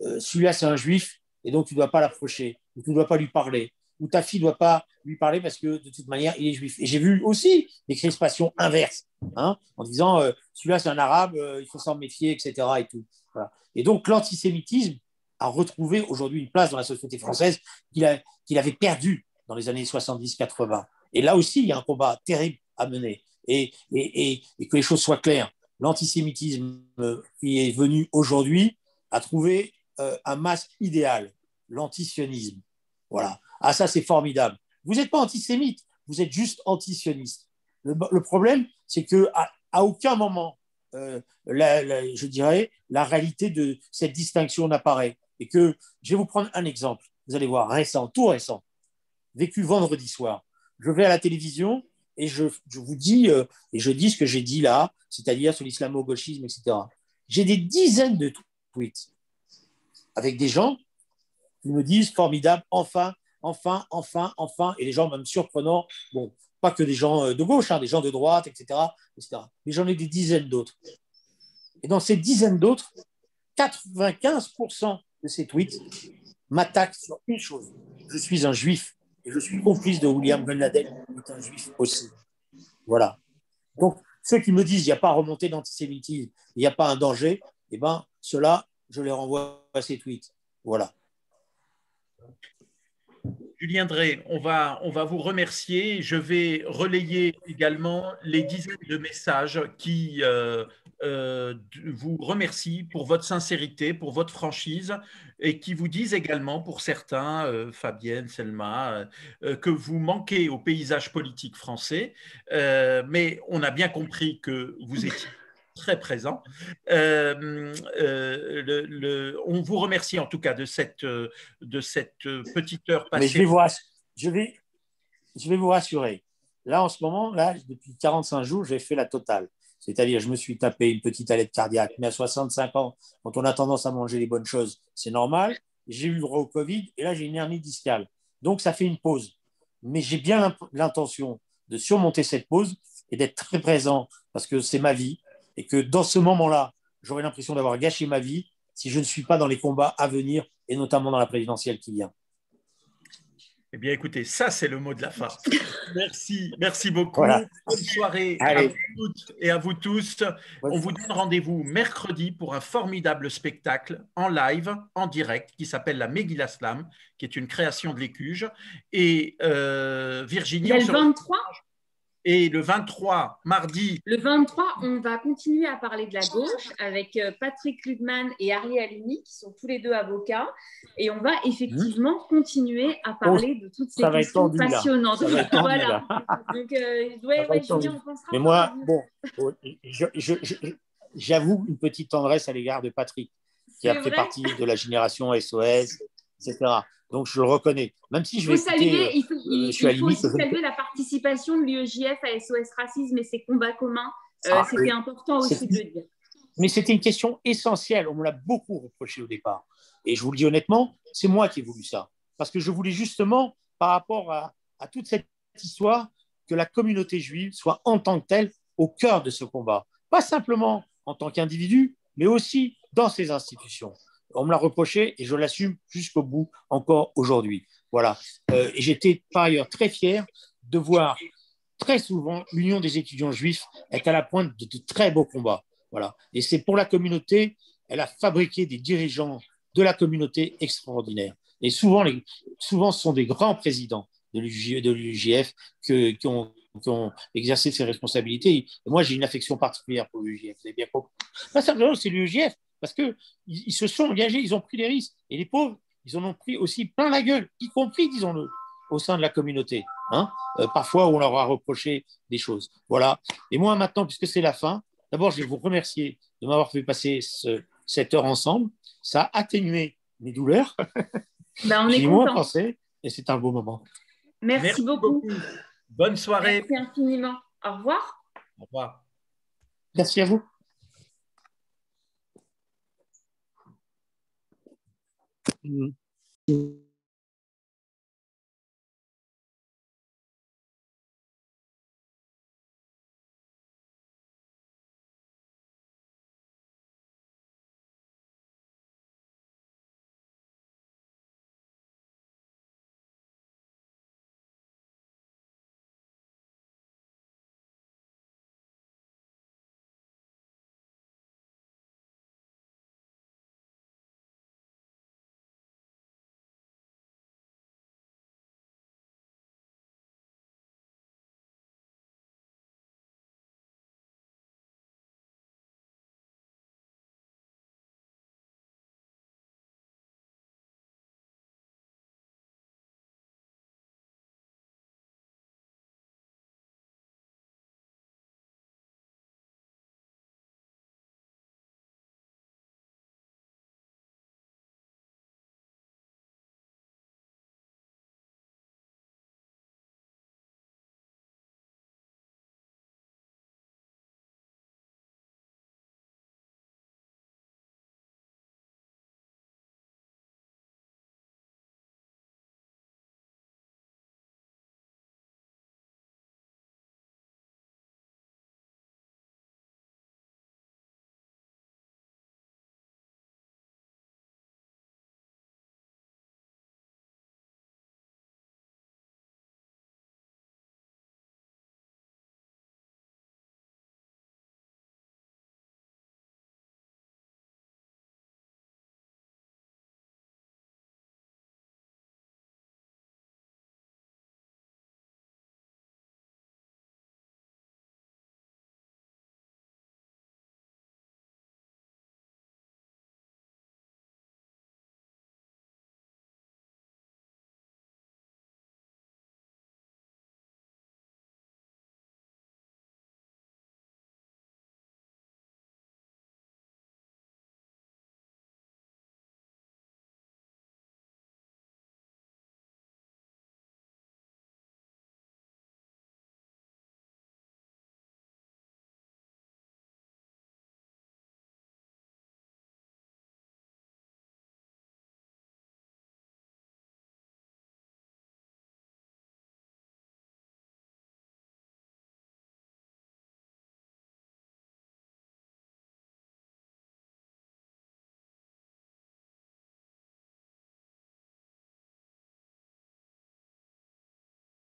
celui-là, c'est un juif et donc tu ne dois pas l'approcher, ou tu ne dois pas lui parler, ou ta fille ne doit pas lui parler parce que de toute manière, il est juif. Et j'ai vu aussi des crispations inverses, hein, en disant celui-là, c'est un arabe, il faut s'en méfier, etc. Et, tout. Voilà. Et donc, l'antisémitisme a retrouvé aujourd'hui une place dans la société française qu'il avait perdue dans les années 70-80. Et là aussi, il y a un combat terrible à mener. Et que les choses soient claires, l'antisémitisme qui est venu aujourd'hui a trouvé un masque idéal, l'antisionisme. Voilà. Ah, ça, c'est formidable. Vous n'êtes pas antisémite, vous êtes juste antisioniste. Le problème, c'est qu'à aucun moment, je dirais, la réalité de cette distinction n'apparaît. Et que, je vais vous prendre un exemple, vous allez voir, tout récent, vécu vendredi soir. Je vais à la télévision et je vous dis, et je dis ce que j'ai dit là, c'est-à-dire sur l'islamo-gauchisme, etc. J'ai des dizaines de tweets avec des gens ils me disent formidable, enfin, enfin, enfin, enfin. Et les gens, même surprenants, bon, pas que des gens de gauche, hein, des gens de droite, etc., etc. Mais j'en ai des dizaines d'autres. Et dans ces dizaines d'autres, 95% de ces tweets m'attaquent sur une chose. Je suis un juif et je suis complice de William Ben Laden, qui est un juif aussi. Voilà. Donc, ceux qui me disent qu'il n'y a pas remontée d'antisémitisme, il n'y a pas un danger, eh ben, ceux-là, je les renvoie à ces tweets. Voilà.
Julien Drey, on va vous remercier. Je vais relayer également les dizaines de messages qui vous remercient pour votre sincérité, pour votre franchise et qui vous disent également, pour certains, Fabienne, Selma, que vous manquez au paysage politique français. Mais on a bien compris que vous étiez très présent. On vous remercie en tout cas de cette petite heure
Mais
passée.
je vais vous rassurer. Là, en ce moment, là, depuis 45 jours, j'ai fait la totale. C'est-à-dire, je me suis tapé une petite alerte cardiaque. Mais à 65 ans, quand on a tendance à manger les bonnes choses, c'est normal. J'ai eu le droit au Covid et là, j'ai une hernie discale. Donc, ça fait une pause. Mais j'ai bien l'intention de surmonter cette pause et d'être très présent parce que c'est ma vie et que dans ce moment-là, j'aurais l'impression d'avoir gâché ma vie si je ne suis pas dans les combats à venir et notamment dans la présidentielle qui vient.
Eh bien, écoutez, ça, c'est le mot de la fin. Merci beaucoup.
Voilà.
Bonne soirée
Allez.
à vous toutes et à vous tous. On vous donne rendez-vous mercredi pour un formidable spectacle en live, en direct, qui s'appelle la Megillah Slam, qui est une création de l'Écuge. Et Virginie,
il y a le 23.
Et le 23, mardi.
Le 23, on va continuer à parler de la gauche avec Patrick Lugman et Ari Halimi, qui sont tous les deux avocats. Et on va effectivement continuer à parler de toutes ces questions passionnantes. Voilà. Donc, Julien, on pensera.
Mais moi, bon, j'avoue une petite tendresse à l'égard de Patrick, qui a fait partie de la génération SOS, etc. Donc, je le reconnais. Même si je vais
il faut aussi saluer la participation de l'UEJF à SOS Racisme et ses combats communs. C'était important aussi de le dire.
Mais c'était une question essentielle. On me l'a beaucoup reproché au départ. Et je vous le dis honnêtement, c'est moi qui ai voulu ça. Parce que je voulais justement, par rapport à toute cette histoire, que la communauté juive soit en tant que telle au cœur de ce combat. Pas simplement en tant qu'individu, mais aussi dans ces institutions. On me l'a reproché et je l'assume jusqu'au bout encore aujourd'hui. Voilà. Et j'étais par ailleurs très fier de voir très souvent l'Union des étudiants juifs être à la pointe de très beaux combats. Voilà. Et c'est pour la communauté, elle a fabriqué des dirigeants de la communauté extraordinaires. Et souvent, ce sont des grands présidents de l'UJF qui ont exercé ces responsabilités. Et moi, j'ai une affection particulière pour l'UJF. Vous avez bien compris. Pas simplement, c'est l'UJF, parce qu'ils se sont engagés, ils ont pris des risques. Et les pauvres, ils en ont pris aussi plein la gueule, y compris, disons-le, au sein de la communauté. Parfois, on leur a reproché des choses. Voilà. Et moi, maintenant, puisque c'est la fin, d'abord, je vais vous remercier de m'avoir fait passer cette heure ensemble. Ça a atténué mes douleurs. J'y ai moins pensé et c'est un beau moment.
Merci beaucoup.
Bonne soirée.
Merci infiniment. Au revoir.
Au revoir.
Merci à vous.